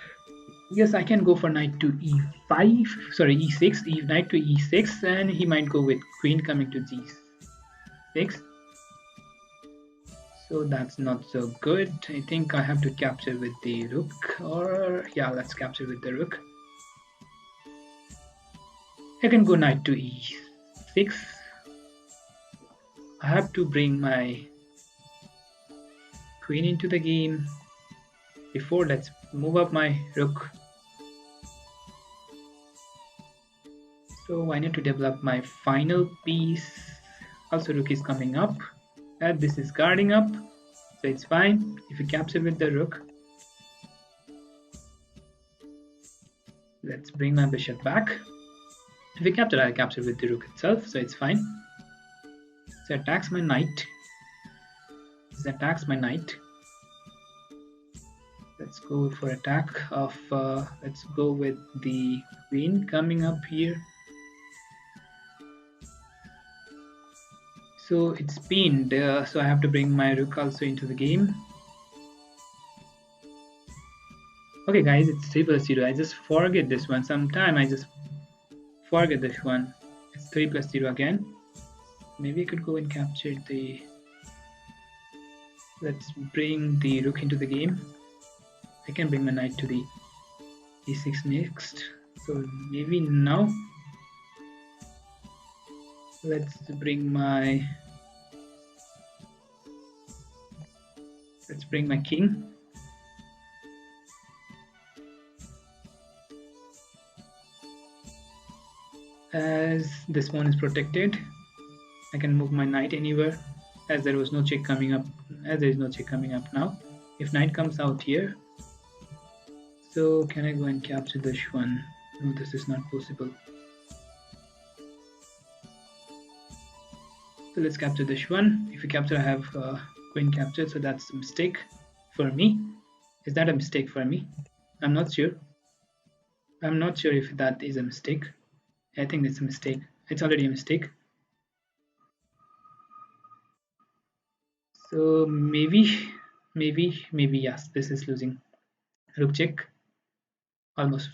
Yes, I can go for knight to e5, sorry, e6, knight to e6, and he might go with queen coming to g6. So that's not so good. I think I have to capture with the rook, or yeah, let's capture with the rook. I can go knight to e6. I have to bring my queen into the game. Before, let's move up my rook. So I need to develop my final piece. Also, rook is coming up, and this is guarding up, so it's fine. If you capture with the rook, let's bring my bishop back. If you capture, I'll capture with the rook itself, so it's fine. So attacks my knight. This attacks my knight. Let's go for attack of. Let's go with the queen coming up here. So it's pinned, so I have to bring my rook also into the game. Okay guys, it's 3+0. I just forget this one. Sometime I just forget this one. It's 3+0 again. Maybe I could go and capture the... Let's bring the rook into the game. I can bring my knight to the e6 next. So maybe now. Let's bring my king. As this one is protected, I can move my knight anywhere, as there was no check coming up, as there is no check coming up now. If knight comes out here, so can I go and capture this one? No, this is not possible. So let's capture this one. If you capture, I have queen captured, so that's a mistake for me. Is that a mistake for me? I'm not sure. I'm not sure if that is a mistake. I think it's a mistake. It's already a mistake. So maybe yes, this is losing. Rook check. Almost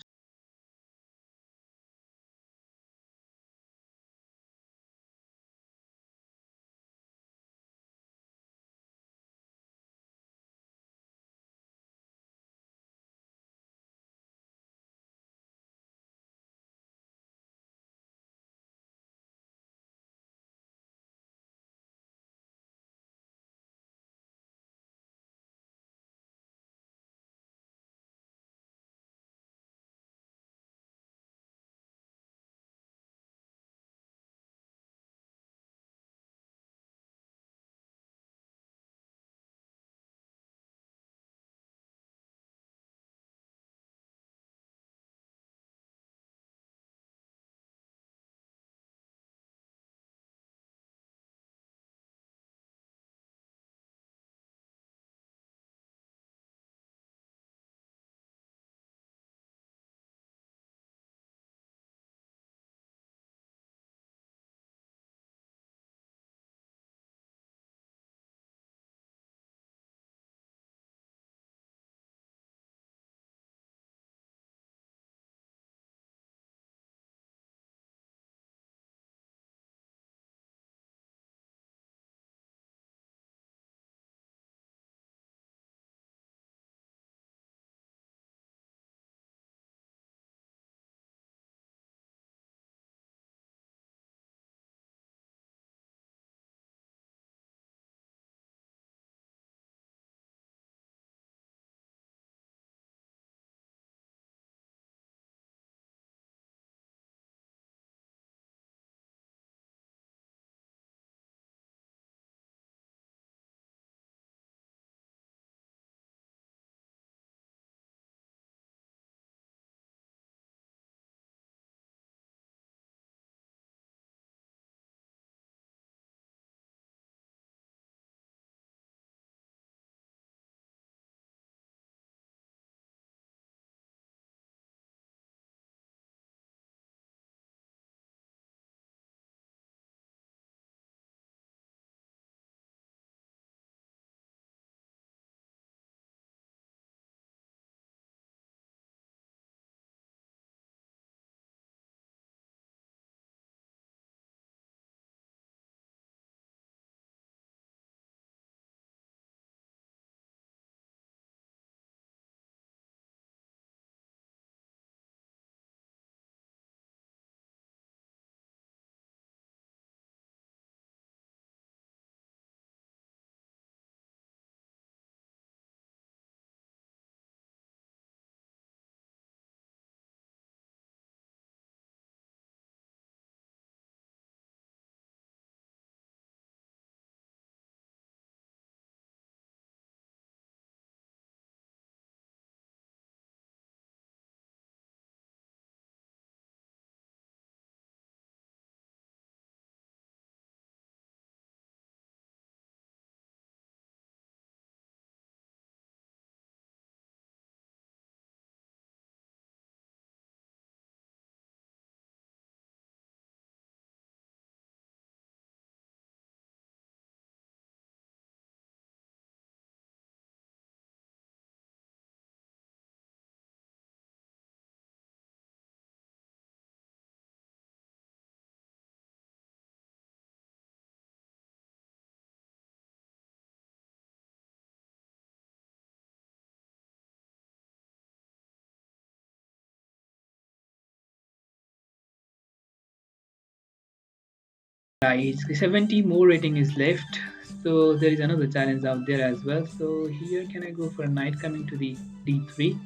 Guys, 70 more rating is left, so there is another challenge out there as well. So here, can I go for knight coming to the d3?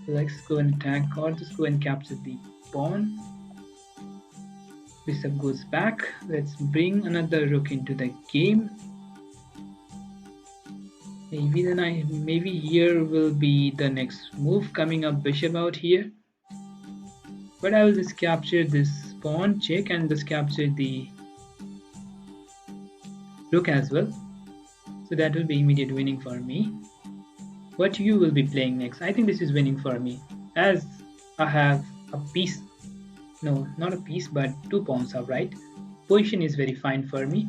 So let's go and attack, or just go and capture the pawn. Bishop goes back. Let's bring another rook into the game. Maybe here will be the next move coming up, bishop out here. But I will just capture this pawn, check, and just capture the rook as well. So that will be immediate winning for me. What you will be playing next? I think this is winning for me, as I have a piece. No, not a piece, but 2 pawns up, right? Position is very fine for me.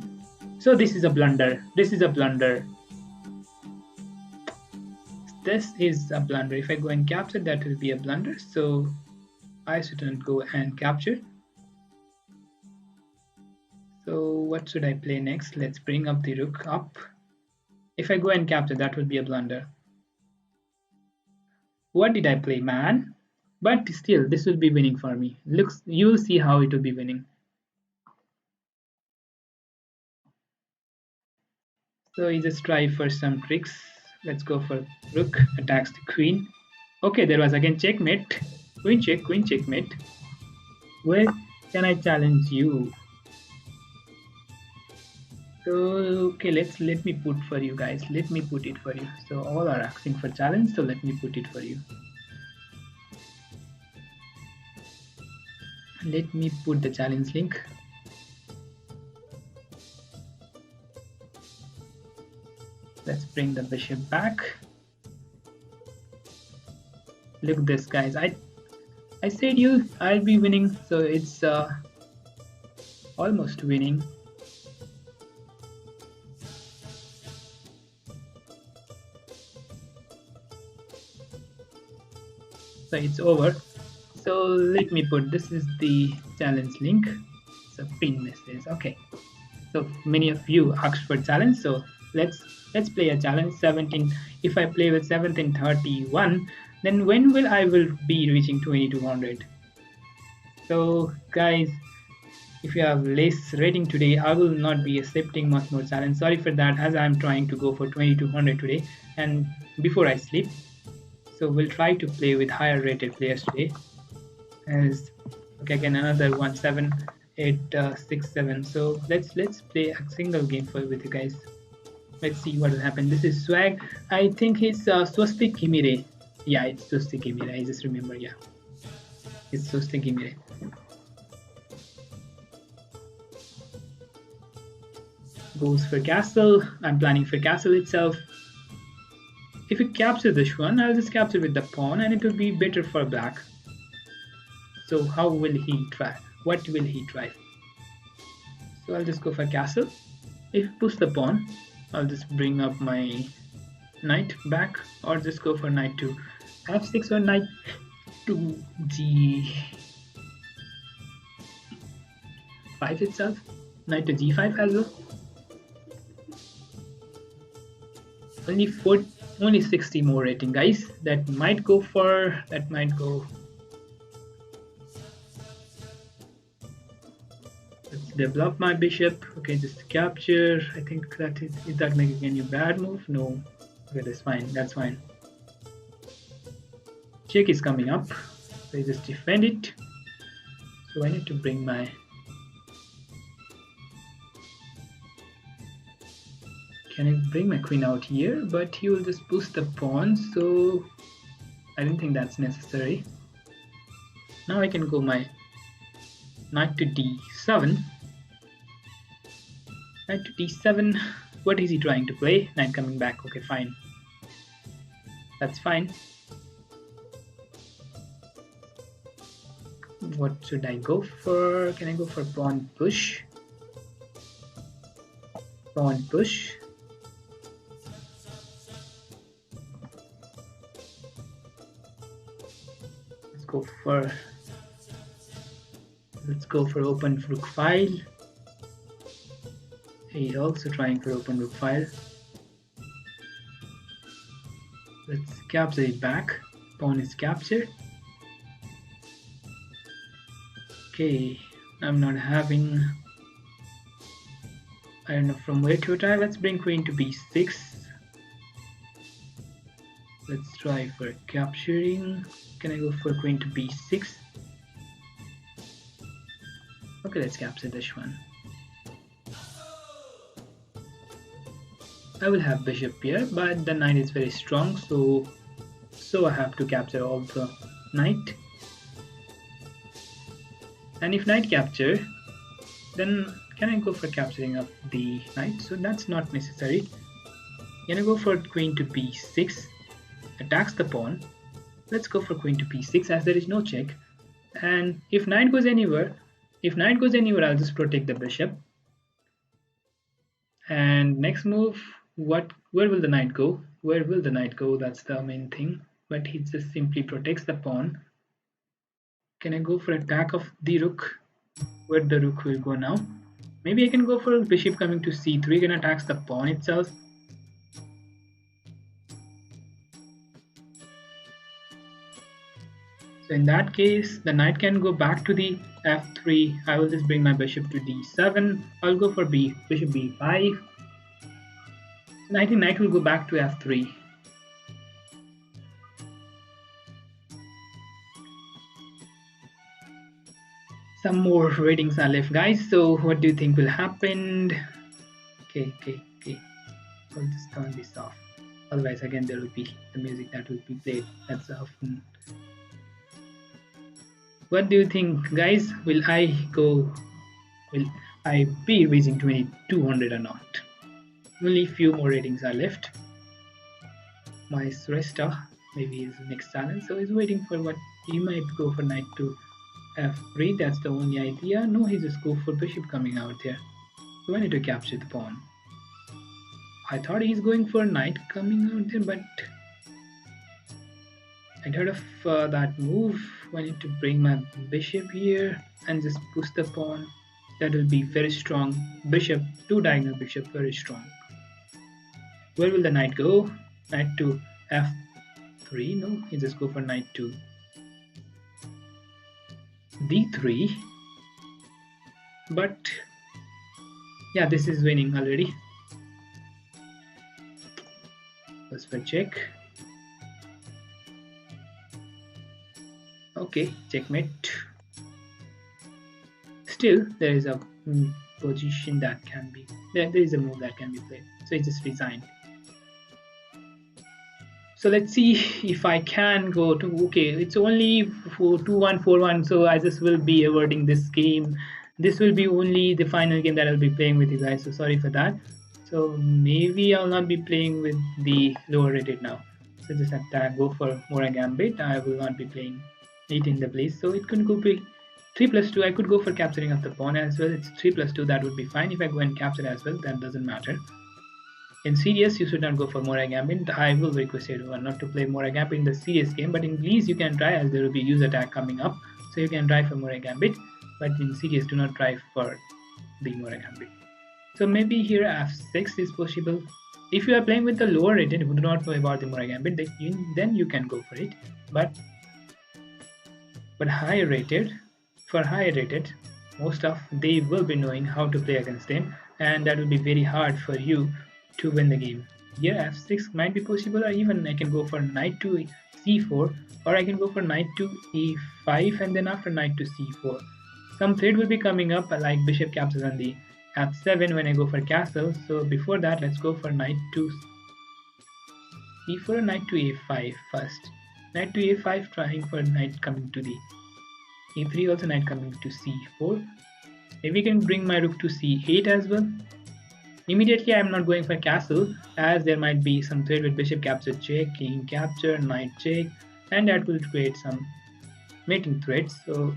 So this is a blunder. This is a blunder. This is a blunder. If I go and capture, that will be a blunder. So I shouldn't go and capture. So what should I play next? Let's bring up the rook up. If I go and capture, that will be a blunder. What did I play, man? But still, this will be winning for me. Looks, you will see how it will be winning. So you just try for some tricks. Let's go for rook attacks the queen. Okay, there was again checkmate. Queen checkmate. Where can I challenge you? So okay, let me put for you guys. Let me put it for you. So all are asking for challenge. So let me put it for you. Let me put the challenge link. Let's bring the bishop back. Look this, guys. I said I'll be winning, so it's almost winning. So it's over. So let me put, this is the challenge link. It's a pin message. Okay. So many of you asked for challenge. So let's play a challenge. 17. If I play with 1731, then when will I will be reaching 2200? So guys, if you have less rating today, I will not be accepting much more challenge. Sorry for that, as I'm trying to go for 2200 today and before I sleep. So we'll try to play with higher rated players today. As okay, again another 17867. So let's play a single game with you guys. Let's see what will happen. This is Swag. I think it's Swastik Himire. Yeah, it's Swastik Himire. I just remember. Yeah, it's Swastik Himire. Goes for castle. I'm planning for castle itself. If you capture this one, I'll just capture with the pawn, and it will be better for black. So how will he try? What will he try? So I'll just go for castle. If you push the pawn, I'll just bring up my knight back, or just go for knight to f6 or knight to g5 itself. Knight to g5 as well. Only 60 more rating, guys. That might go. Let's develop my bishop. Okay, just capture. I think that is that making any bad move? No. Okay, that's fine. That's fine. Check is coming up. So I just defend it. So I need to bring my Can I bring my queen out here? But he will just push the pawn, so I don't think that's necessary. Now I can go my knight to d7. Knight to d7. What is he trying to play? Knight coming back. Okay, fine. That's fine. What should I go for? Can I go for pawn push? Pawn push. Let's go for open rook file. He's also trying for open rook file. Let's capture it back. Pawn is captured. Okay, I'm not having I don't know from where to attack. Let's bring queen to b6. Let's try for capturing. Can I go for queen to b6? Okay, let's capture this one. I will have bishop here, but the knight is very strong, so I have to capture all the knight. And if knight capture, then can I go for capturing of the knight? So that's not necessary. Can I go for queen to b6? Attacks the pawn. Let's go for queen to b6 as there is no check. And if knight goes anywhere, I'll just protect the bishop. And next move, where will the knight go? Where will the knight go? That's the main thing. But he just simply protects the pawn. Can I go for attack of the rook? Where the rook will go now? Maybe I can go for bishop coming to c3 and attacks the pawn itself. So in that case, the knight can go back to the f3. I will just bring my bishop to d7. I'll go for bishop b5. So I think knight will go back to f3. Some more ratings are left, guys. So what do you think will happen? Okay. I'll just turn this off. Otherwise, again, there will be the music that will be played. That's often. What do you think, guys? Will I be reaching 2200 or not? Only few more ratings are left. My Sresta maybe is next challenge, so he's waiting for what he might go for knight to f3. That's the only idea. No, he just go for bishop coming out here. So I need to capture the pawn. I thought he's going for knight coming out there, but I heard of that move. I need to bring my bishop here and just push the pawn. That will be very strong. Bishop, two diagonal bishop, very strong. Where will the knight go? Knight to f3. No, he just go for knight to d3. But yeah, this is winning already. Let's for check. Okay, checkmate. Still, there is a position that can be there is a move that can be played. So it just resigned. So let's see if I can go to. Okay, it's only for 2-1, 4-1. So I just will be avoiding this game. This will be only the final game that I'll be playing with you guys. So sorry for that. So maybe I'll not be playing with the lower rated now. So just attack, go for Mora Gambit. I will not be playing it in the place. So it could go be 3+2. I could go for capturing of the pawn as well. It's 3+2. That would be fine. If I go and capture as well, that doesn't matter. In serious, you should not go for Mora Gambit. I will request everyone not to play Mora Gambit in the serious game. But in Greece, you can try as there will be use attack coming up. So you can try for Mora Gambit. But in serious, do not try for the Mora Gambit. So maybe here f6 is possible. If you are playing with the lower rated who do not know about the Mora Gambit, then you can go for it. But higher rated, for higher rated, most of they will be knowing how to play against them, and that will be very hard for you to win the game. Here f6 might be possible, or even I can go for knight to c4, or I can go for knight to e5 and then after knight to c4. Some threat will be coming up like bishop captures on the f7 when I go for castle. So before that, let's go for knight to e4 or knight to a5 first. Knight to a5, trying for knight coming to the e3, also knight coming to c4. Maybe I can bring my rook to c8 as well. Immediately I am not going for castle as there might be some threat with bishop capture check, king capture, knight check, and that will create some mating threats. So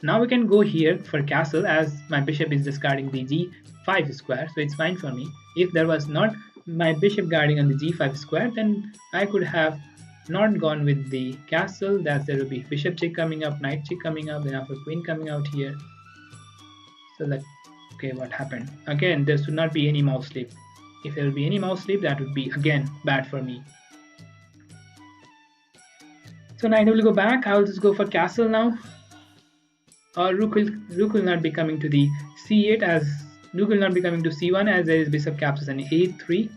now we can go here for castle as my bishop is discarding the g5 square, so it's fine for me. If there was not my bishop guarding on the g5 square, then I could have not gone with the castle. That there will be bishop check coming up, knight check coming up, then after queen coming out here. So that, okay, what happened? Again, there should not be any mouse slip. If there will be any mouse slip, that would be again bad for me. So knight will go back. I will just go for castle now. Or rook will not be coming to the c8 as Rook will not be coming to c1 as there is bishop captures on a3.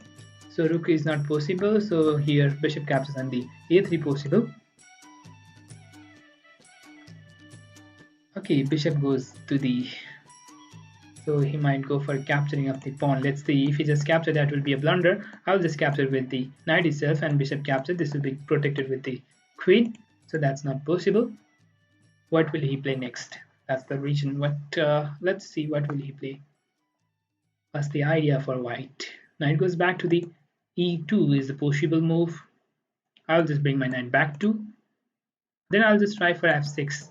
So rook is not possible. So here bishop captures on the a3 possible. Okay, bishop goes to the, so he might go for capturing of the pawn. Let's see, if he just capture, that will be a blunder. I'll just capture with the knight itself, and bishop capture, this will be protected with the queen, so that's not possible. What will he play next? That's the reason. Let's see, what will he play? What's the idea for white? Knight goes back to the e2 is the possible move. I'll just bring my knight back to, then I'll just try for f6.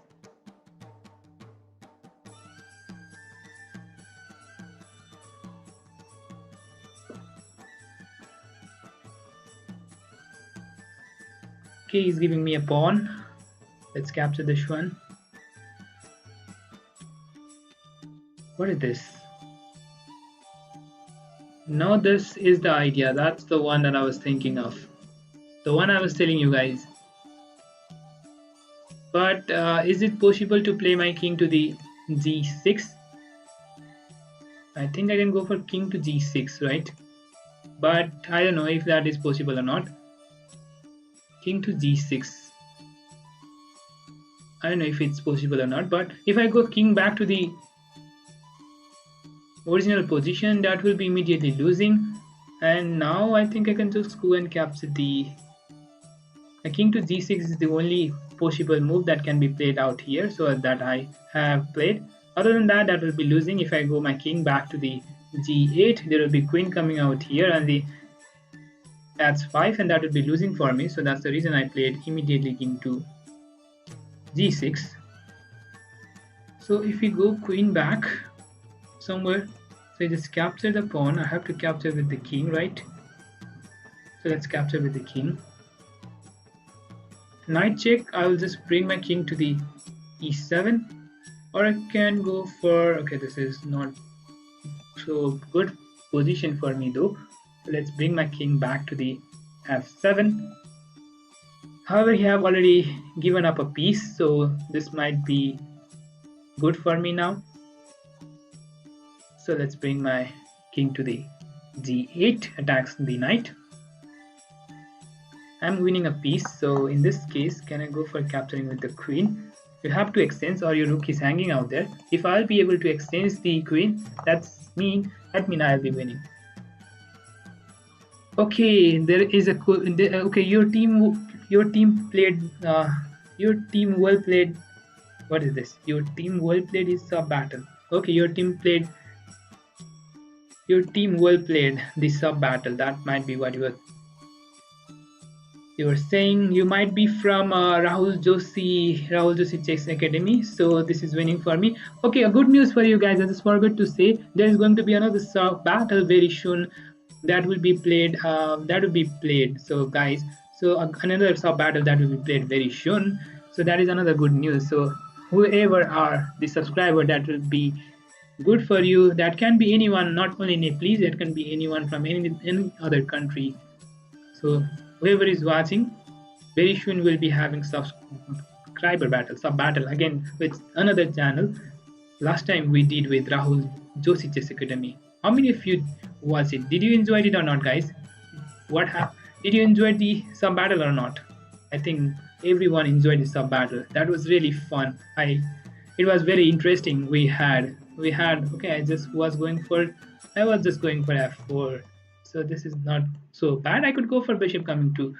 Okay, he's giving me a pawn. Let's capture this one. What is this? No, this is the idea. That's the one that I was thinking of. The one I was telling you guys. But is it possible to play my king to the g6? I think I can go for king to g6, right? But I don't know if that is possible or not. King to g6. I don't know if it's possible or not, but if I go king back to the original position, that will be immediately losing. And now I think I can just go and capture the king to g6 is the only possible move that can be played out here, so that I have played. Other than that, that will be losing. If I go my king back to the g8, there will be queen coming out here, and the that's 5, and that would be losing for me. So that's the reason I played immediately king to g6. So if we go queen back somewhere, so I just capture the pawn. I have to capture with the king, right? So let's capture with the king. Knight check. I will just bring my king to the e7, or I can go for, okay, this is not so good position for me though. Let's bring my king back to the f7. However, he have already given up a piece, so this might be good for me now. So let's bring my king to the g8, attacks the knight. I'm winning a piece, so in this case, can I go for capturing with the queen? You have to exchange, or your rook is hanging out there. If I'll be able to exchange the queen, that means I'll be winning. Okay, there is a okay. Your team played. Your team well played. What is this? Your team well played is sub battle. Okay, your team well played the sub battle. That might be what you were saying. You might be from Rahul Joshi Chess Academy. So this is winning for me. Okay, a good news for you guys. I just forgot to say there is going to be another sub battle very soon. That will be played. So guys, so another sub battle that will be played very soon. So that is another good news. So whoever are the subscriber, that will be good for you. That can be anyone, not only Nepalese. It can be anyone from any other country. So whoever is watching, very soon we'll be having subscriber battle, sub battle again with another channel. Last time we did with Rahul Joshi Chess Academy. How many of you watched it? Did you enjoy it or not, guys? Did you enjoy the sub battle or not? I think everyone enjoyed the sub battle. That was really fun. It was very interesting. We had okay. I was just going for f4. So this is not so bad. I could go for bishop coming to.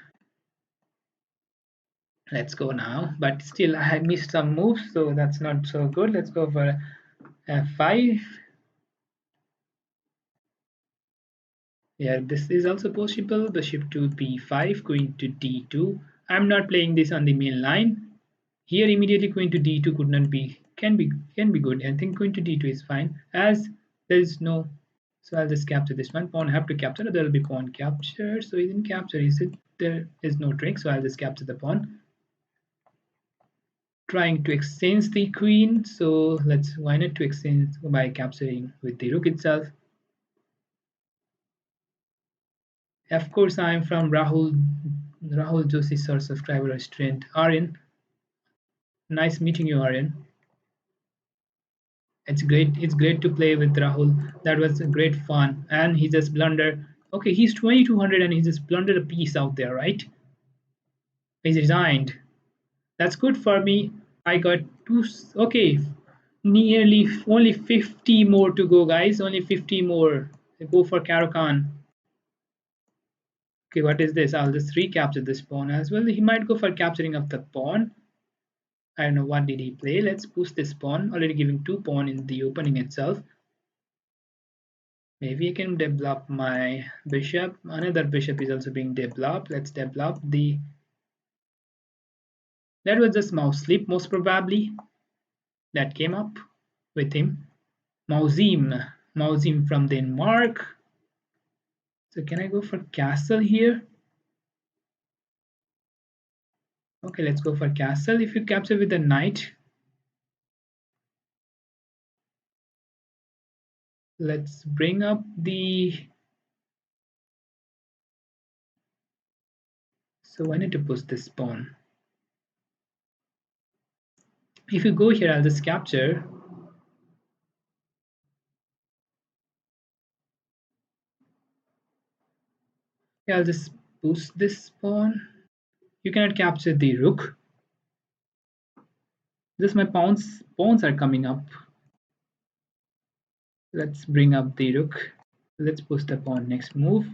Let's go now, but still I missed some moves, so that's not so good. Let's go for f5. Yeah, this is also possible. Bishop to b5, queen to d2. I'm not playing this on the main line. Here immediately queen to d2 could not be, can be good. I think queen to d2 is fine, as there is no. So I'll just capture this one. Pawn have to capture. There will be pawn capture. So he didn't capture. Is it? There is no trick. So I'll just capture the pawn. Trying to exchange the queen. So why not to exchange by capturing with the rook itself. Of course, I am from Rahul Joshi, sir, subscriber or student. Aryan, nice meeting you, Aryan. It's great. It's great to play with Rahul. That was a great fun. And he just blundered. Okay, he's 2200 and he just blundered a piece out there, right? He's resigned. That's good for me. I got two. Okay, nearly only 50 more to go, guys. Only 50 more. Go for Karakan. Okay, what is this? I'll just recapture this pawn as well. He might go for capturing of the pawn. I don't know what did he play. Let's push this pawn. Already giving two pawn in the opening itself. Maybe I can develop my bishop. Another bishop is also being developed. Let's develop the. That was just mouse sleep, most probably. That came up with him. Mausim from Denmark. So can I go for castle here? Okay, let's go for castle. If you capture with the knight, let's bring up the. So I need to push this pawn. If you go here, I'll just capture. Yeah, I'll just push this pawn. You cannot capture the rook. Just my pawns are coming up. Let's bring up the rook. Let's push the pawn. Next move.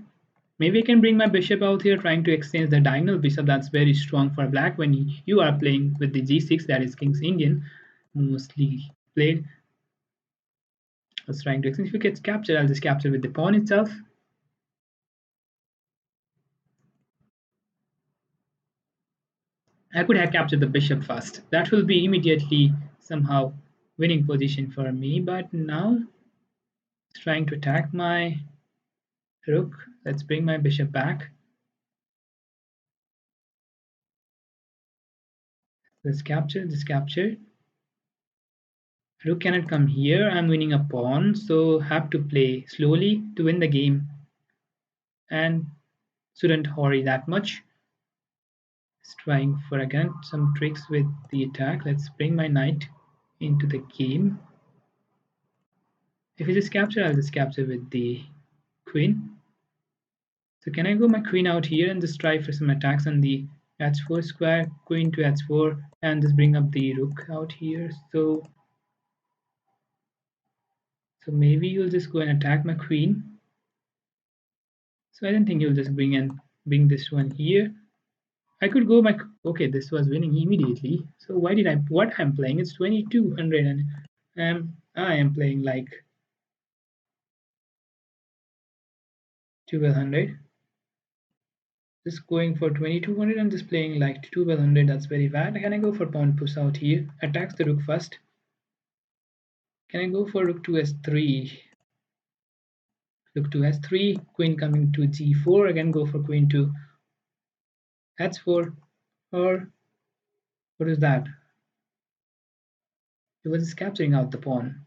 Maybe I can bring my bishop out here, trying to exchange the diagonal bishop. That's very strong for black when you are playing with the g6, that is King's Indian, mostly played. I was trying to exchange. If it gets captured, I'll just capture with the pawn itself. I could have captured the bishop first. That will be immediately somehow winning position for me, but now it's trying to attack my rook. Let's bring my bishop back. Let's capture this capture. Rook cannot come here. I'm winning a pawn, so have to play slowly to win the game and shouldn't hurry that much. Just trying for again some tricks with the attack. Let's bring my knight into the game. If you just capture, I'll just capture with the queen. So can I go my queen out here and just try for some attacks on the h4 square, queen to h4, and just bring up the rook out here. So maybe you'll just go and attack my queen. So I don't think you'll just bring this one here. I could go my. Okay, this was winning immediately. So why did I? What I'm playing? It's 2200 and I am playing like 1200. Just going for 2200 and just playing like 1200. That's very bad. Can I go for pawn push out here? Attacks the rook first. Can I go for rook to s3? Rook to s3. Queen coming to g4. Again, go for queen to h4. Or what is that? It was just capturing out the pawn.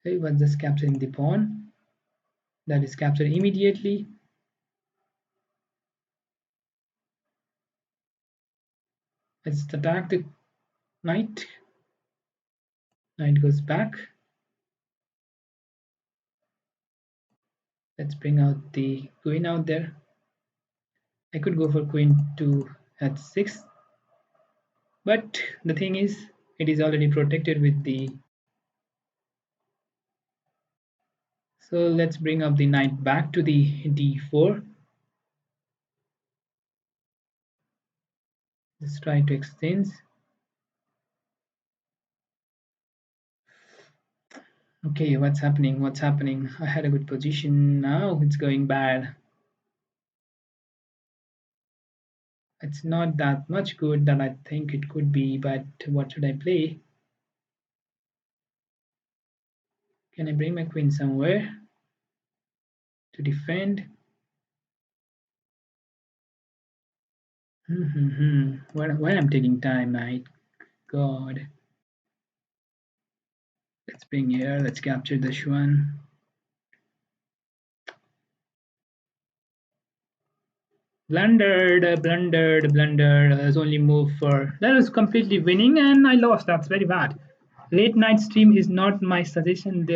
It was just capturing the pawn. That is captured immediately. Let's attack the knight. Knight goes back. Let's bring out the queen out there. I could go for queen to h6, but the thing is, it is already protected with the. So let's bring up the knight back to the d4. Let's try to exchange. Okay, what's happening? What's happening? I had a good position. Now it's going bad. It's not that much good that I think it could be, but what should I play? Can I bring my queen somewhere to defend? Why I'm taking time, my god. Let's bring here, let's capture this one. Blundered. There's only move for. That was completely winning and I lost. That's very bad. Late night stream is not my suggestion.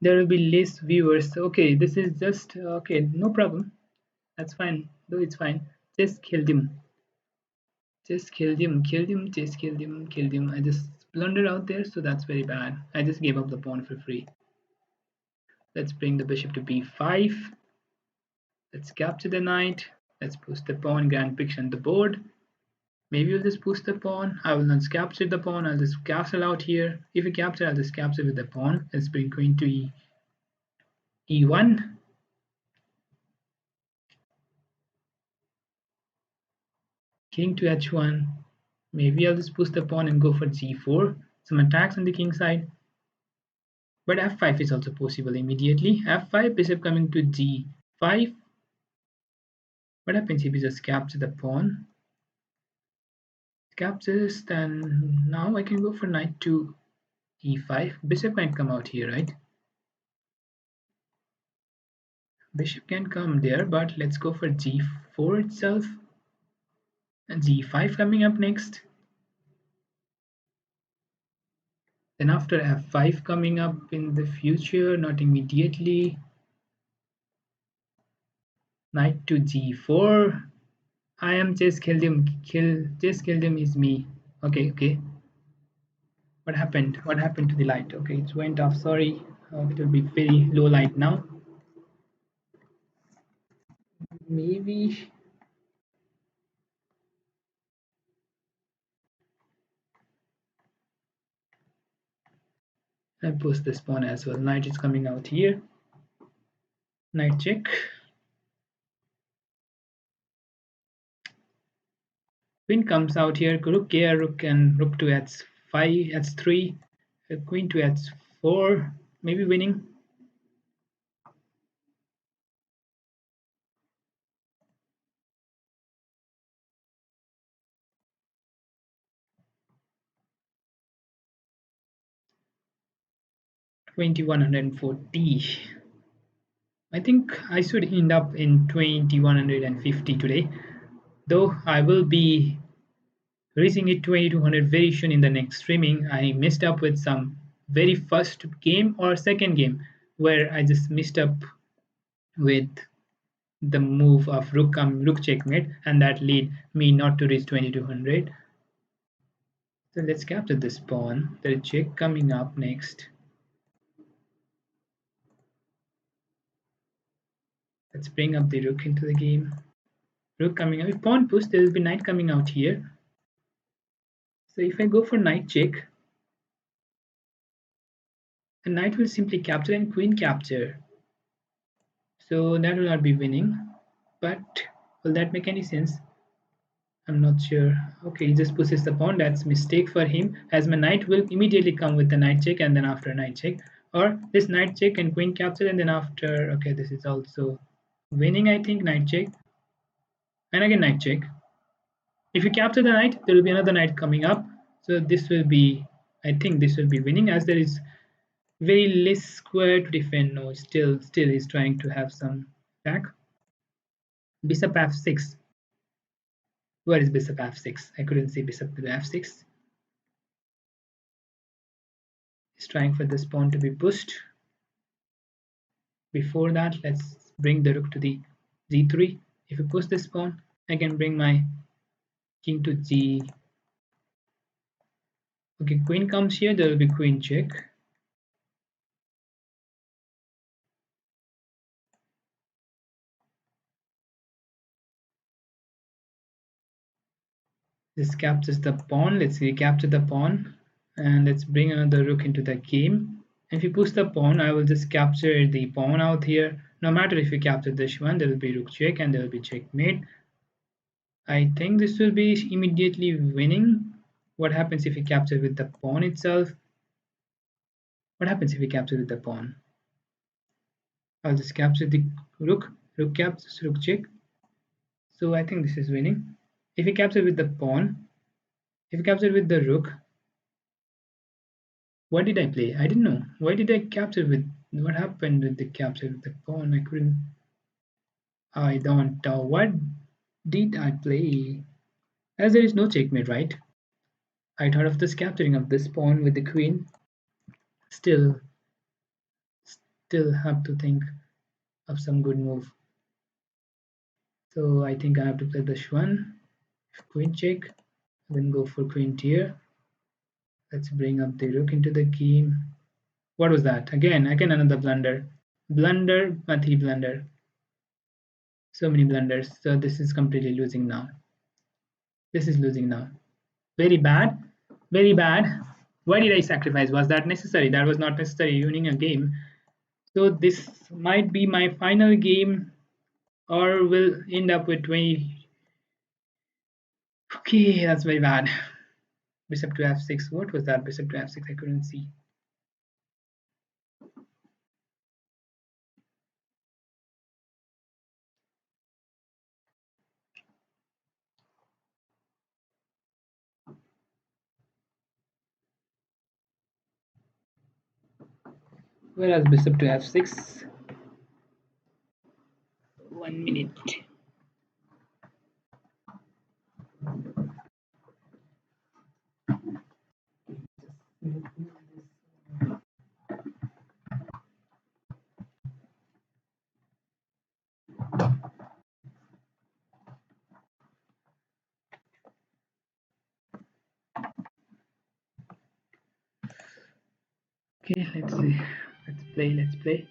There will be less viewers. Okay, this is just okay. No problem. That's fine. Though it's fine. Just killed him. Just killed him. Killed him. Just killed him. Killed him. I just blundered out there, so that's very bad. I just gave up the pawn for free. Let's bring the bishop to b5. Let's capture the knight. Let's push the pawn. Grand picture on the board. Maybe we'll just push the pawn. I will not capture the pawn. I'll just castle out here. If we capture, I'll just capture with the pawn. Let's bring queen to e1. King to h1. Maybe I'll just push the pawn and go for g4. Some attacks on the king side. But f5 is also possible immediately. f5, bishop coming to g5. What happens if we just capture the pawn? Captures, then now I can go for knight to e5. Bishop might come out here, right? Bishop can come there, but let's go for g4 itself. And g5 coming up next. Then after f5 coming up in the future, not immediately. Knight to g4. I am just killed him. Just killed him is me. Okay, okay. What happened? What happened to the light? Okay, it went off. Sorry. It will be very low light now. Maybe I push this pawn as well. Knight is coming out here. Knight check. Queen comes out here. Rook here. Rook and rook to h5, h3. Queen to h4. Maybe winning. $2,140. I think I should end up in 2,150 today, though I will be reaching it 2,200 very soon in the next streaming. I messed up with some very first game or second game where I just messed up with the move of rook checkmate, and that led me not to reach 2,200. So let's capture this pawn. There is check coming up next. Let's bring up the rook into the game. Rook coming up. If pawn push, there will be knight coming out here. So if I go for knight check, the knight will simply capture and queen capture. So that will not be winning. But will that make any sense? I'm not sure. Okay, he just pushes the pawn. That's mistake for him, as my knight will immediately come with the knight check and then after knight check. Or this knight check and queen capture, and then after, okay, this is also winning, I think, knight check. And again knight check. If you capture the knight, there will be another knight coming up. So this will be, I think this will be winning, as there is very less square to defend. No, still is trying to have some attack. Bishop f6. Where is bishop f6? I couldn't see bishop to f6. He's trying for this pawn to be pushed. Before that, let's bring the rook to the g3. If you push this pawn, I can bring my king to g. Okay, queen comes here, there will be queen check. This captures the pawn. Let's recapture the pawn, and let's bring another rook into the game. If you push the pawn, I will just capture the pawn out here. No matter if you capture this one, there will be rook check and there will be checkmate. I think this will be immediately winning. What happens if you capture with the pawn itself? What happens if we capture with the pawn? I'll just capture the rook. Rook captures, rook check. So I think this is winning. If we capture with the pawn, if we capture with the rook, what did I play? I didn't know. Why did I capture with? What happened with the capture with the pawn? I couldn't. I don't know. What did I play? As there is no checkmate, right? I thought of this capturing of this pawn with the queen. Still, still have to think of some good move. So I think I have to play this one. Queen check, then go for queen tier. Let's bring up the rook into the game. What was that? Again another blunder. Blunder, Mati blunder. So many blunders. So this is completely losing now. This is losing now. Very bad. Very bad. Why did I sacrifice? Was that necessary? That was not necessary. Winning a game. So this might be my final game, or will end up with 20. Okay, that's very bad. Bishop to f6. What was that? Bishop to f6. I couldn't see. Whereas bishop to f6. 1 minute. Okay, let's see. Let's play. Let's play.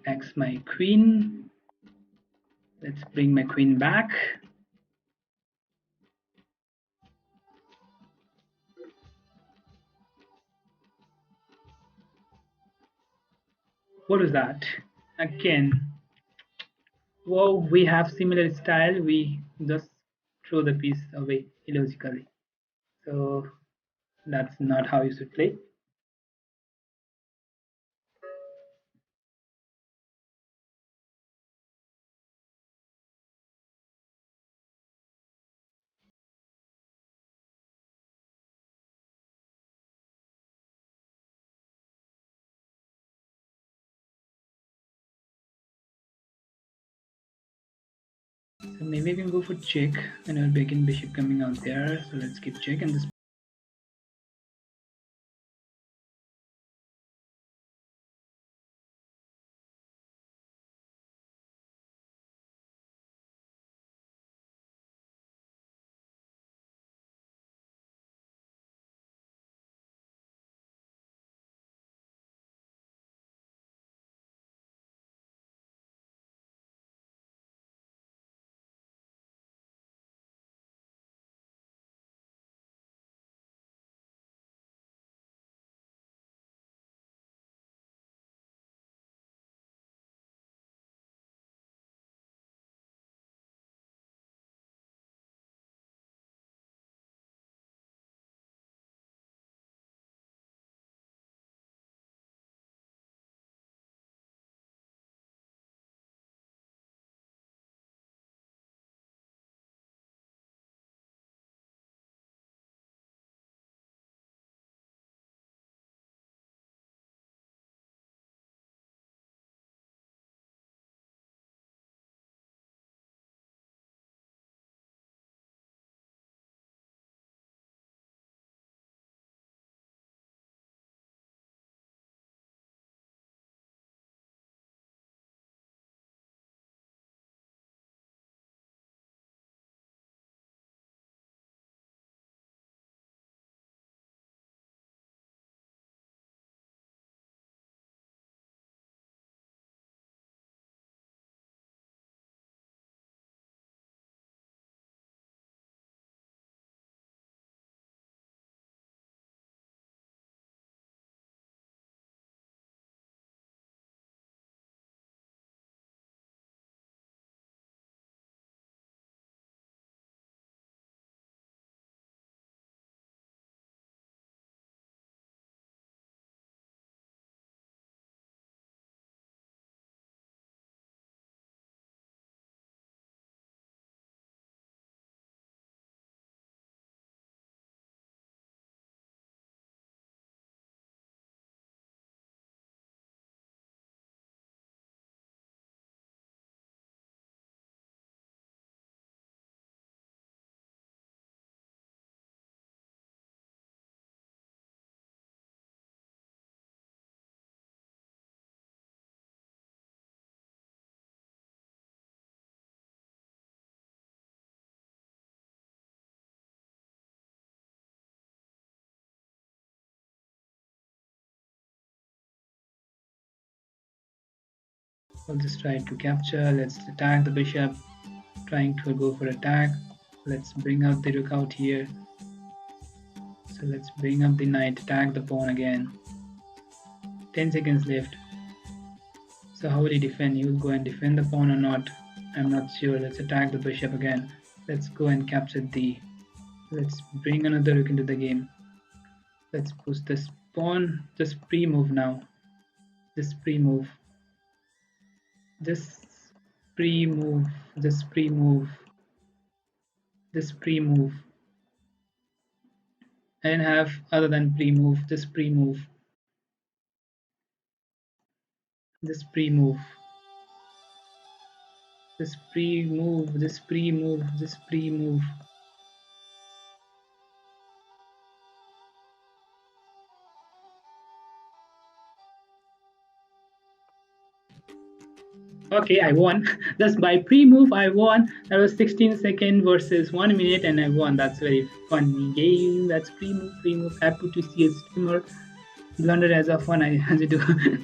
Attacks my queen. Let's bring my queen back. What is that? Again. Whoa, we have similar style. We just throw the piece away illogically. So that's not how you should play. So maybe we can go for check, and I'll begin bishop coming out there. So let's keep check, and this I'll just try to capture. Let's attack the bishop. Trying to go for attack. Let's bring out the rook out here. So let's bring up the knight, attack the pawn again. 10 seconds left. So how will he defend? He will go and defend the pawn or not? I'm not sure. Let's attack the bishop again. Let's go and capture the... Let's bring another rook into the game. Let's push this pawn. Just pre-move now. Just pre-move. Just pre-move. Just pre-move. Just pre-move. I didn't have other than pre-move. Just pre-move. Just pre-move. Just pre-move. Just pre-move. Just pre-move. Okay, I won. Just by pre-move, I won. That was 16 seconds versus 1 minute, and I won. That's very funny game. That's pre-move, pre-move. Happy to see a streamer blunder as of fun. I had to do.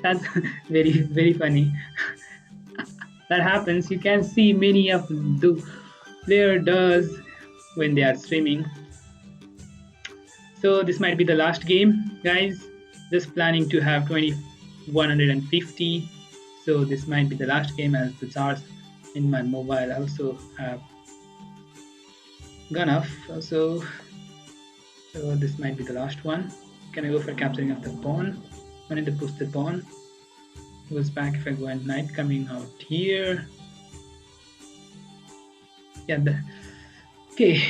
That's very, very funny. That happens. You can see many of the player does when they are streaming. So this might be the last game, guys. Just planning to have 2150. So this might be the last game as the charge in my mobile also have gone off. So this might be the last one. Can I go for capturing of the pawn? I need to push the pawn. Goes back if I go and knight coming out here. Yeah. Okay.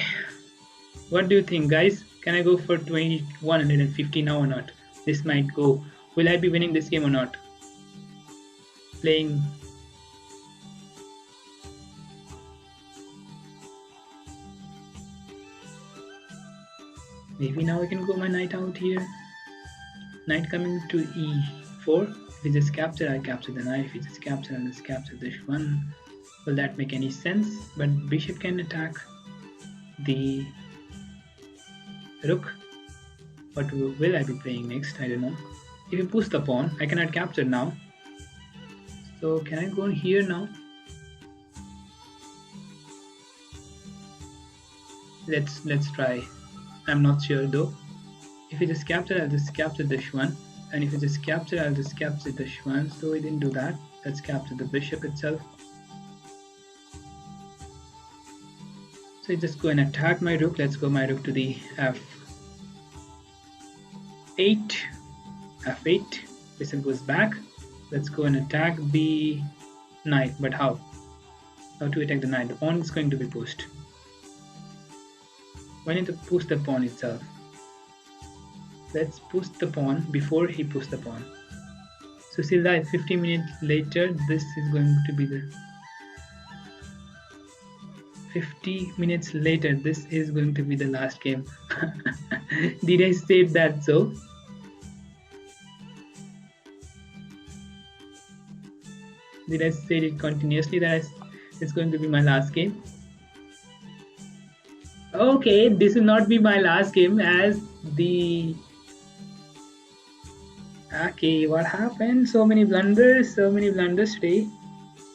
What do you think, guys? Can I go for 2150 now or not? This might go. Will I be winning this game or not? Playing. Maybe now I can go my knight out here. Knight coming to e4. If we just capture, I capture the knight. If we just capture, I'll just capture this one. Will that make any sense? But bishop can attack the rook. What will I be playing next? I don't know. If you push the pawn, I cannot capture now. So can I go here now? Let's try. I'm not sure though. If you just capture, I'll just capture this one. And if you just capture, I'll just capture this one. So we didn't do that. Let's capture the bishop itself. So you just go and attack my rook. Let's go my rook to the f8. f8. Bishop goes back. Let's go and attack the knight. But how? How to attack the knight? The pawn is going to be pushed. We need to push the pawn itself. Let's push the pawn before he pushes the pawn. So see that 50 minutes later, this is going to be the 50 minutes later, this is going to be the last game. Did I say that so? Did I say it continuously that it's going to be my last game? Okay, this will not be my last game as the... Okay, what happened? So many blunders today.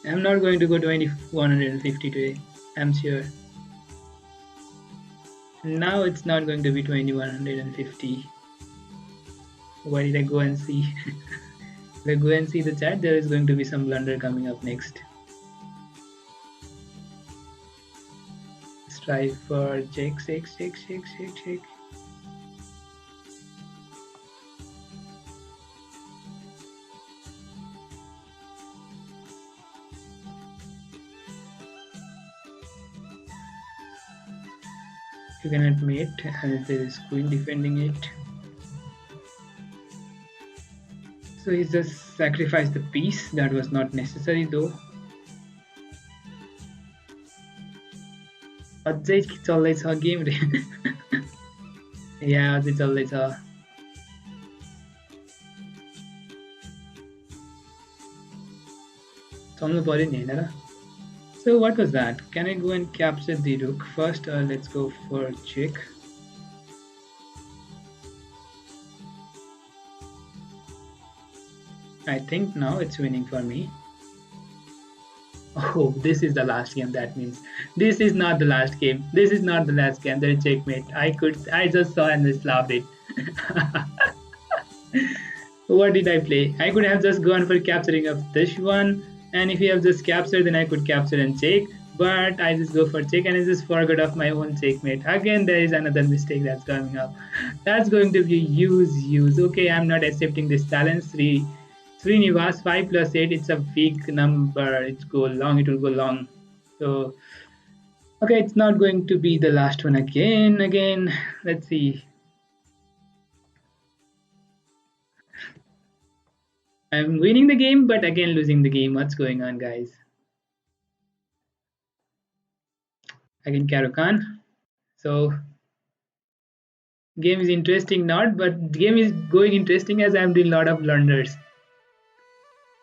I'm not going to go 2150 today, I'm sure. Now it's not going to be 2150. Why did I go and see? If I go and see the chat, there is going to be some blunder coming up next. Let's try for check. You cannot mate as there is queen defending it. So he just sacrificed the piece. That was not necessary though. अझै चल्दैछ game रे या अझै चल्दैछ चल्नु पर्यो नि हैन र So what was that? Can I go and capture the rook first or let's go for check? I think now it's winning for me. Oh, this is the last game. That means this is not the last game. This is not the last game. There is checkmate. I just saw and just loved it. What did I play? I could have just gone for capturing of this one, and if you have just captured, then I could capture and check. But I just go for check, and I just forgot of my own checkmate. Again, there is another mistake that's coming up. That's going to be use. Okay, I'm not accepting this challenge. Srinivas 5 plus 8. It's a big number. It's go long. It will go long. So okay, it's not going to be the last one again. Let's see. I'm winning the game, but again losing the game. What's going on, guys? Again, Karukan. So game is interesting, not, but game is going interesting as I'm doing a lot of blunders.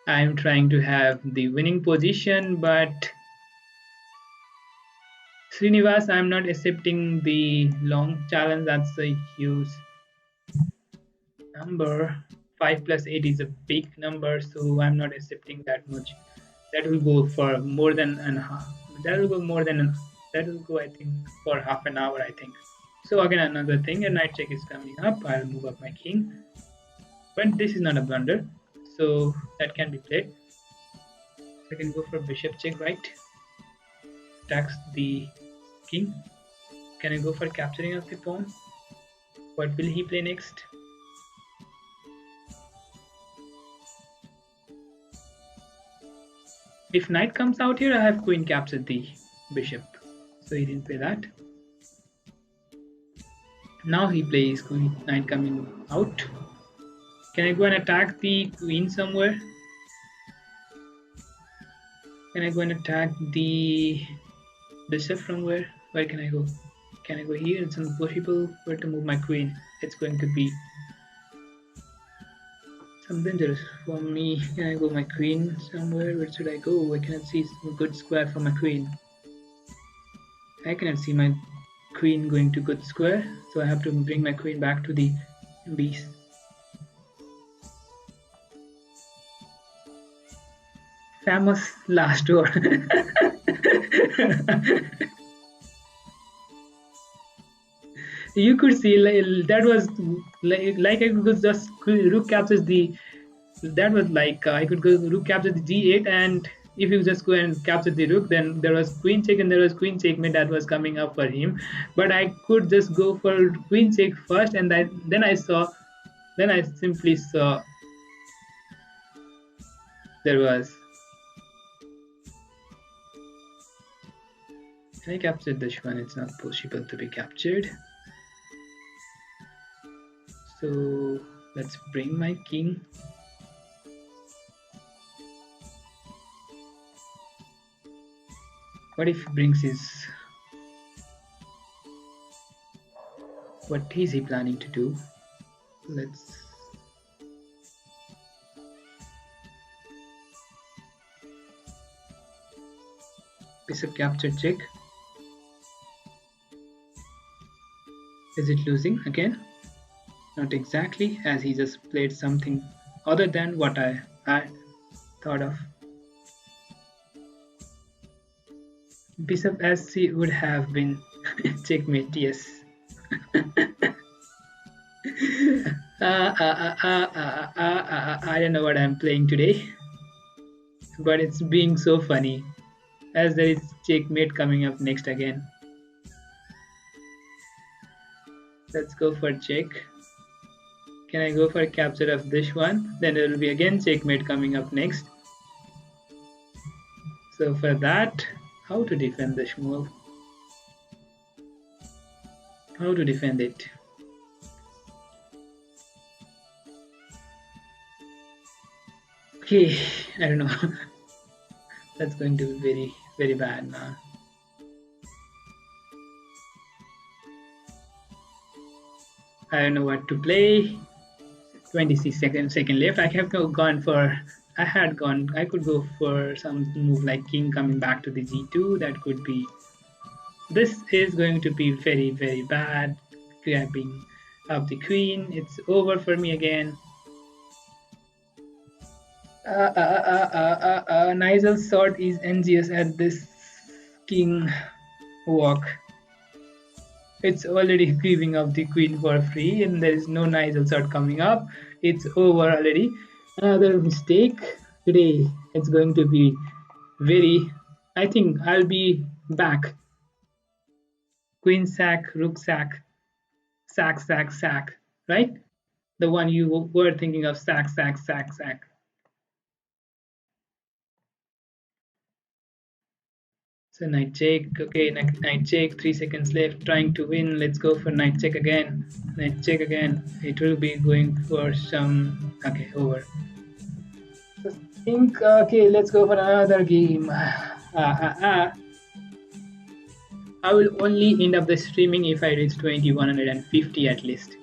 I'm trying to have the winning position, but Srinivas, I'm not accepting the long challenge. That's a huge number. 5 plus 8 is a big number, so I'm not accepting that much. That will go for more than an half. That will go more than an. That will go, I think, for half an hour. I think. So again, another thing, a knight check is coming up. I'll move up my king, but this is not a blunder, so that can be played. I can go for bishop check, right? Attacks the king. Can I go for capturing of the pawn? What will he play next? If knight comes out here, I have queen captured the bishop. So he didn't play that. Now he plays queen, knight coming out. Can I go and attack the queen somewhere? Can I go and attack the bishop from where? Where can I go? Can I go here? It's impossible. Where to move my queen? It's going to be some dangerous for me. Can I go my queen somewhere? Where should I go? I cannot see a good square for my queen. I cannot see my queen going to good square, so I have to bring my queen back to the base. Famous last word. You could see that was like I could just rook captures the. That was like I could go rook capture the g8, and if you just go and capture the rook, then there was queen check and there was queen checkmate that was coming up for him. But I could just go for queen check first, and then I simply saw there was. Can I capture this one? It's not possible to be captured. So let's bring my king. What if he brings his... What is he planning to do? Let's... Bishop capture check. Is it losing again? Not exactly, as he just played something other than what I thought of. Bishop SC would have been checkmate, yes. I don't know what I'm playing today, but it's being so funny as there is checkmate coming up next again. Let's go for check. Can I go for capture of this one? Then there will be again checkmate coming up next. So for that, how to defend this move? How to defend it? Okay, I don't know. That's going to be very, very bad now. I don't know what to play. 26 second left. I have gone for. I could go for some move like king coming back to the g2. That could be. This is going to be very, very bad. Grabbing up the queen. It's over for me again. Nigel's sword is NGS at this king walk. It's already giving up the queen for free, and there is no Nigel sword coming up. It's over already. Another mistake today. It's going to be very. I think I'll be back. Queen sack, rook sack, sack, sack, sack. Right? The one you were thinking of, sack, sack, sack, sack. So knight check. Okay, knight check. 3 seconds left. Trying to win. Let's go for knight check again. Knight check again. It will be going for some. Okay, over. So think. Okay, let's go for another game. I will only end up the streaming if I reach 2150 at least.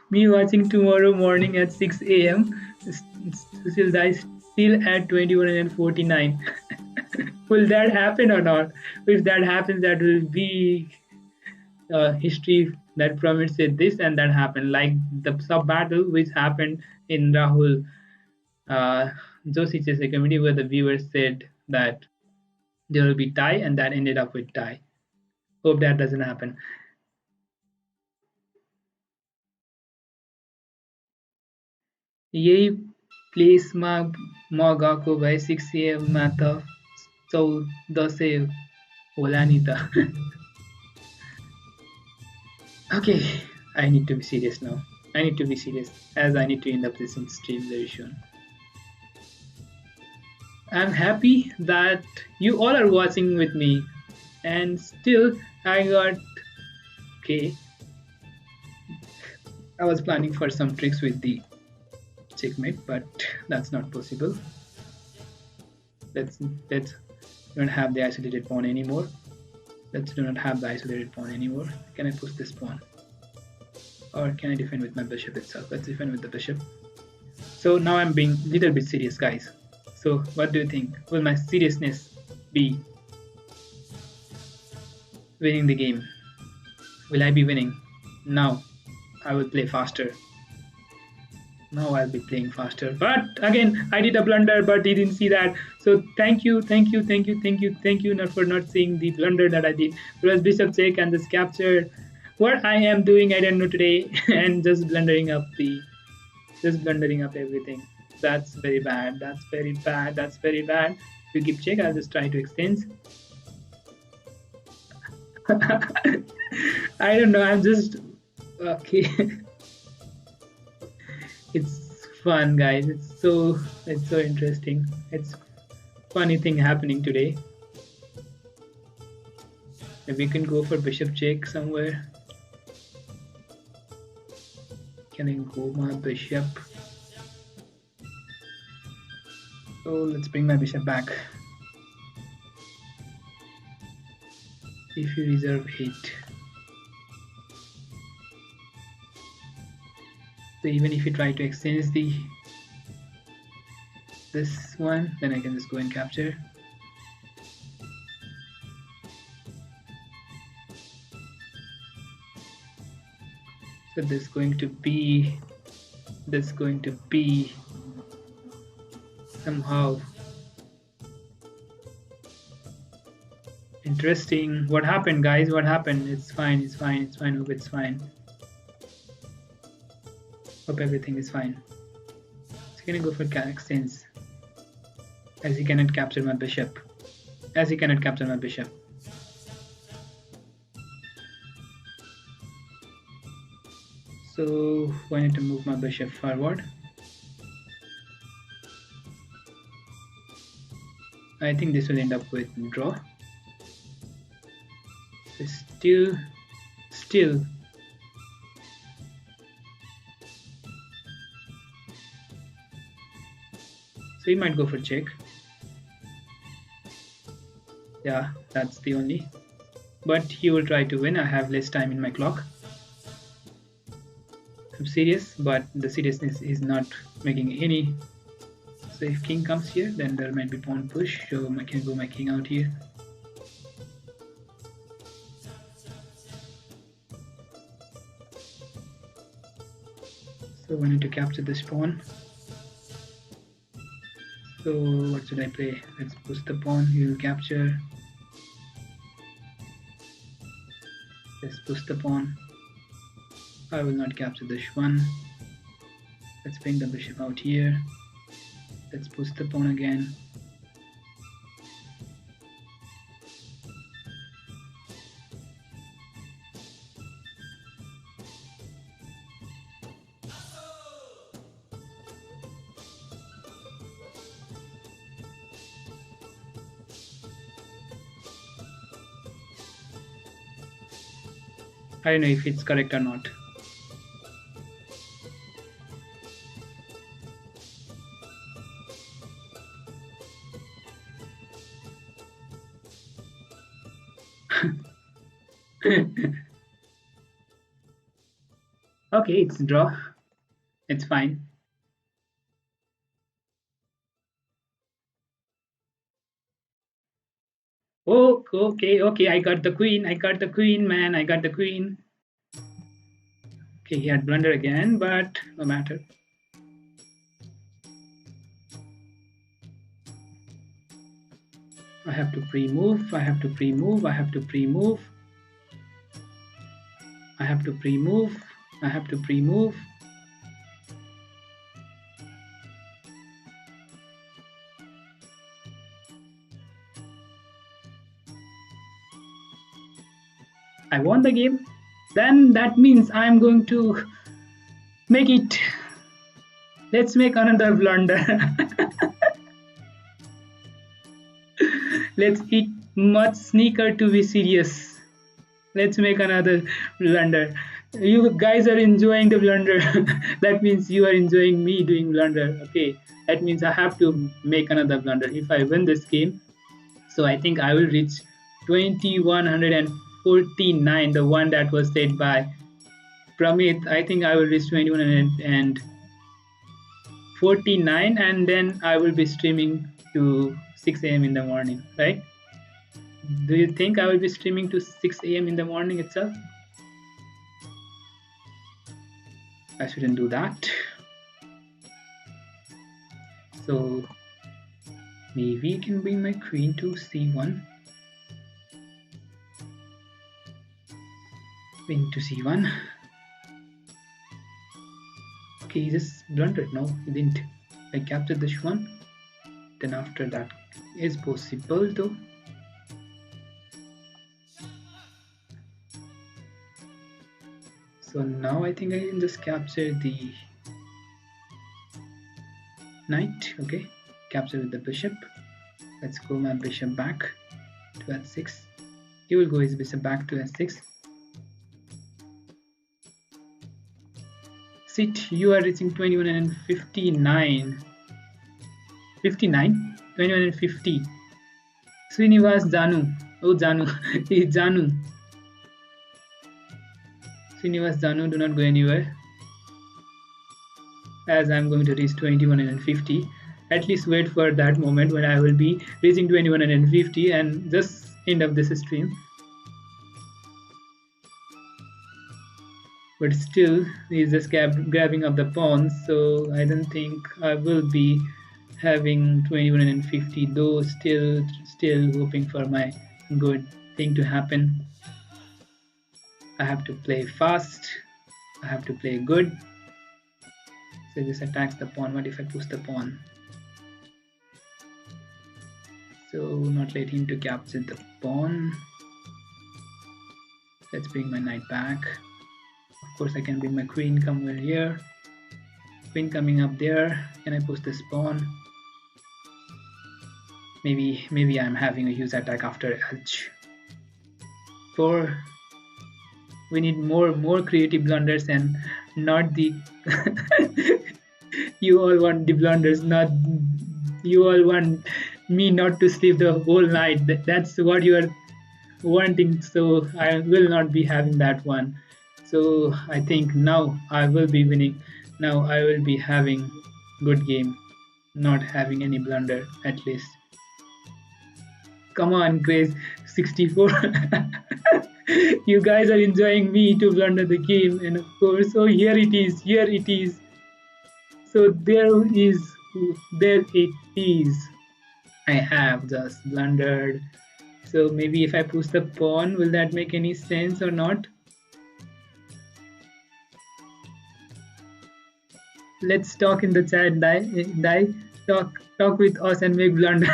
Me watching tomorrow morning at 6 a.m. Still dies still at 2149. Will that happen or not? If that happens, that will be history that promised it this and that happened. Like the sub battle which happened in Rahul uh, Joshi Chess comedy where the viewers said that there will be tie and that ended up with tie. Hope that doesn't happen. यही प्लेसमा म गएको भए 6 AM मा त 1400 होला नि त. Okay, I need to be serious now. I need to be serious as I need to end up this stream very soon. I'm happy that you all are watching with me, and still I got okay. I was planning for some tricks with the checkmate, but that's not possible. Let's don't have the isolated pawn anymore. Let's do not have the isolated pawn anymore. Can I push this pawn? Or can I defend with my bishop itself? Let's defend with the bishop. So now I'm being a little bit serious, guys. So what do you think? Will my seriousness be winning the game? Will I be winning? Now I will play faster. Now I'll be playing faster. But again, I did a blunder, but he didn't see that. So thank you for not seeing the blunder that I did. It was bishop check and just capture. What I am doing, I don't know today, and just blundering up everything. That's very bad. That's very bad. That's very bad. If you keep check, I'll just try to extend. I don't know. I'm just okay. It's fun, guys. It's so interesting. It's funny thing happening today. If we can go for bishop check somewhere. Can I go my bishop? So let's bring my bishop back. If you reserve 8. So even if you try to extend this one, then I can just go and capture. So this is going to be somehow interesting. What happened, guys? What happened? It's fine. Hope it's fine. Hope everything is fine. So gonna go for extends. As he cannot capture my bishop. So I need to move my bishop forward. I think this will end up with draw. So still. So he might go for check. Yeah, that's the only. But he will try to win. I have less time in my clock. I'm serious, but the seriousness is not making any. So if king comes here, then there might be pawn push. So I can go my king out here. So I need to capture this pawn. So what should I play? Let's push the pawn. He will capture. Let's push the pawn. I will not capture this one. Let's bring the bishop out here. Let's push the pawn again. I don't know if it's correct or not. Okay, it's draw. It's fine. Oh, okay, okay. I got the queen. I got the queen, man. I got the queen. Okay, he had blunder again, but no matter. I have to pre-move. I have to pre-move. I have to pre-move. I have to pre-move. I have to pre-move. I won the game. Then that means I'm going to make it. Let's make another blunder. Let's eat much sneaker to be serious. Let's make another blunder. You guys are enjoying the blunder. That means you are enjoying me doing blunder. Okay. That means I have to make another blunder if I win this game. So I think I will reach 2149, the one that was said by Pramit. I think I will reach 2149, and then I will be streaming to 6 a.m. in the morning, right? Do you think I will be streaming to 6 a.m. in the morning itself? I shouldn't do that. So maybe I can bring my queen to c1. Queen to c1. Okay, he just blundered. No, he didn't. I captured this one. Then after that is possible though. So now I think I can just capture the knight. Okay, capture with the bishop. Let's go my bishop back to f6. He will go his bishop back to f6. Sit, you are reaching 2159. 59? 2150. Srinivas Janu. Oh, Janu. Janu. Srinivas Janu, do not go anywhere. As I'm going to reach 2150. At least wait for that moment when I will be reaching 2150 and just end up this stream. But still, he's just grabbing up the pawns, so I don't think I will be having 2150, though still hoping for my good thing to happen. I have to play fast. I have to play good. So this attacks the pawn. What if I push the pawn? So not let him to capture the pawn. Let's bring my knight back. Of course, I can bring my queen somewhere here. Queen coming up there. Can I push this pawn? Maybe I'm having a huge attack after h4. We need more creative blunders and not the you all want the blunders, not you all want me not to sleep the whole night. That's what you are wanting, so I will not be having that one. So I think now I will be winning. Now I will be having good game, not having any blunder at least. Come on, Grace 64. You guys are enjoying me to blunder the game, and of course, oh, here it is. So there it is. I have just blundered. So maybe if I push the pawn, will that make any sense or not? Let's talk in the chat. Die. Talk with us and make blunder.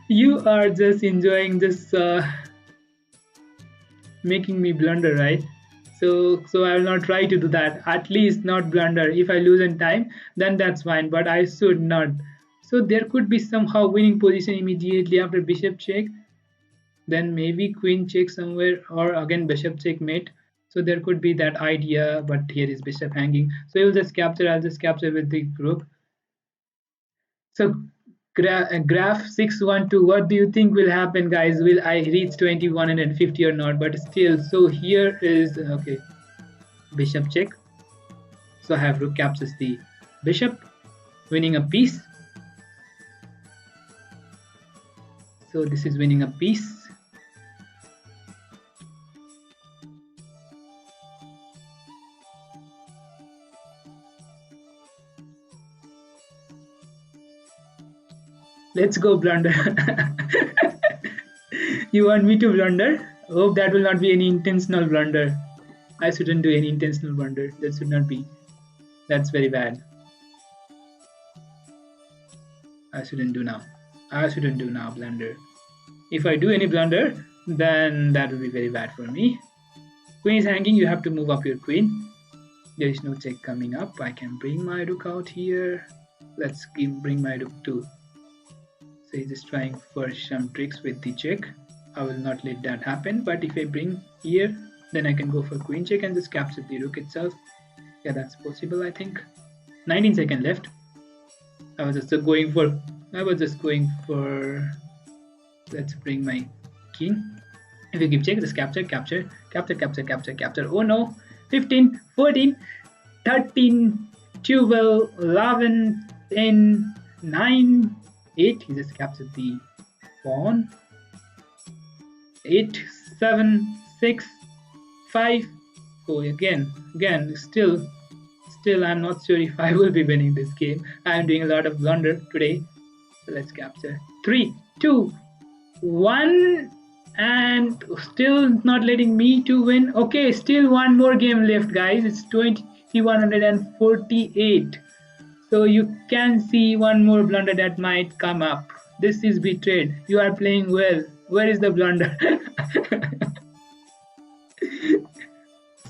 You are just enjoying this making me blunder, right? So I will not try to do that. At least not blunder. If I lose in time, then that's fine. But I should not. So there could be somehow winning position immediately after bishop check. Then maybe queen check somewhere, or again bishop checkmate. So there could be that idea. But here is bishop hanging. So you'll just capture. I'll just capture with the group. So Graph 612. What do you think will happen, guys? Will I reach 2150 or not? But still, so here is okay. Bishop check. So I have rook captures the bishop, winning a piece. So this is winning a piece. Let's go blunder. You want me to blunder? Hope that will not be any intentional blunder. I shouldn't do any intentional blunder. That should not be. That's very bad. I shouldn't do now. I shouldn't do now blunder. If I do any blunder, then that will be very bad for me. Queen is hanging. You have to move up your queen. There is no check coming up. I can bring my rook out here. Let's bring my rook too. So he's just trying for some tricks with the check. I will not let that happen. But if I bring here, then I can go for queen check and just capture the rook itself. Yeah, that's possible, I think. 19 seconds left. I was just going for. Let's bring my king. If you give check, just capture. Oh no! 15, 14, 13, 12, 11, 10, 9, 8. He just captured the pawn. 8, 7, 6, 5, 4. Again. Still, I'm not sure if I will be winning this game. I'm doing a lot of blunder today. So let's capture. 3, 2, 1, and still not letting me to win. Okay, still one more game left, guys. It's 2148. So you can see one more blunder that might come up. This is betrayed. You are playing well. Where is the blunder?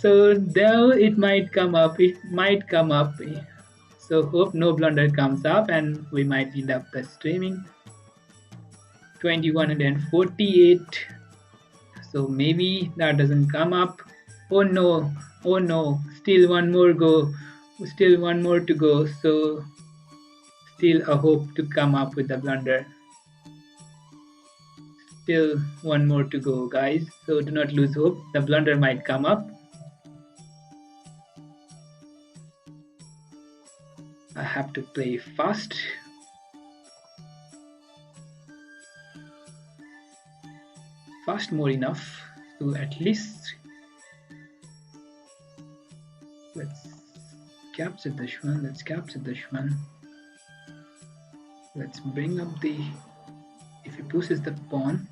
So though it might come up. So hope no blunder comes up and we might end up the streaming. 2148. So maybe that doesn't come up. Oh no, still one more to go. So still a hope to come up with the blunder. Still one more to go, guys. So do not lose hope. The blunder might come up. I have to play fast. Fast more enough to at least let's capture this one. Let's bring up the, if he pushes the pawn,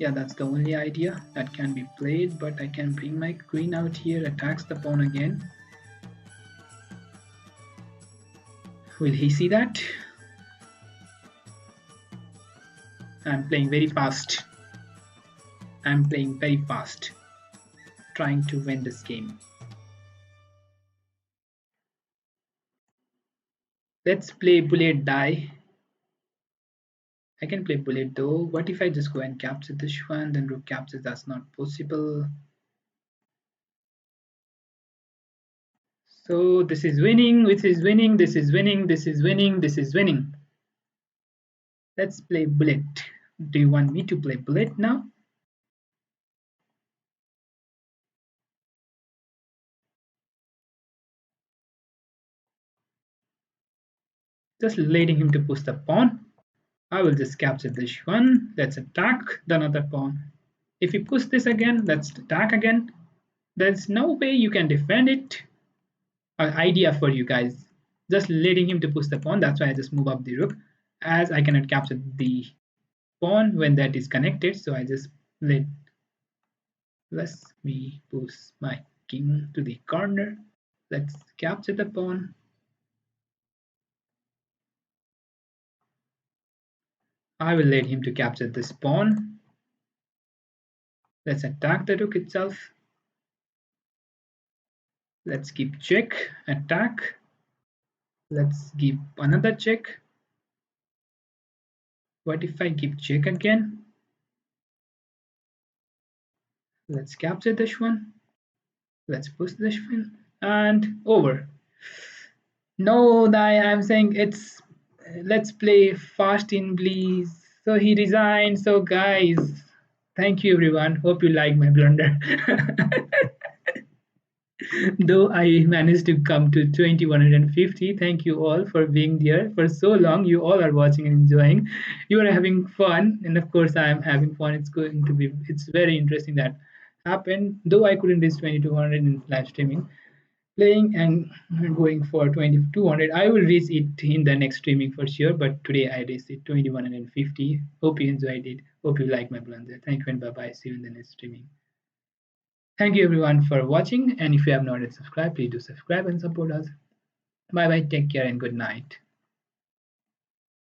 yeah, that's the only idea that can be played. But I can bring my queen out here, attacks the pawn again. Will he see that? I'm playing very fast. Trying to win this game. Let's play bullet die. I can play bullet though. What if I just go and capture this one? Then rook captures. That's not possible. So this is winning. This is winning. Let's play bullet. Do you want me to play bullet now? Just letting him to push the pawn. I will just capture this one. Let's attack the another pawn. If you push this again, let's attack again. There's no way you can defend it. An idea for you guys. Just letting him to push the pawn. That's why I just move up the rook, as I cannot capture the pawn when that is connected. So I just let me push my king to the corner. Let's capture the pawn. I will let him to capture this pawn. Let's attack the rook itself. Let's keep check, attack. Let's give another check. What if I give check again? Let's capture this one. Let's push this one and over. No, I'm saying it's Let's play fast in please. So he resigned. So guys, thank you everyone. Hope you like my blunder. Though I managed to come to 2150, thank you all for being there for so long. You all are watching and enjoying. You are having fun, and of course, I am having fun. It's going to be. It's very interesting that happened. Though I couldn't reach 2200 in live streaming, playing and going for 2200. I will reach it in the next streaming for sure. But today I reached it 2150. Hope you enjoyed it. Hope you like my blunder. Thank you and bye bye. See you in the next streaming. Thank you everyone for watching, and if you have not yet subscribed, please do subscribe and support us. Bye bye, take care, and good night.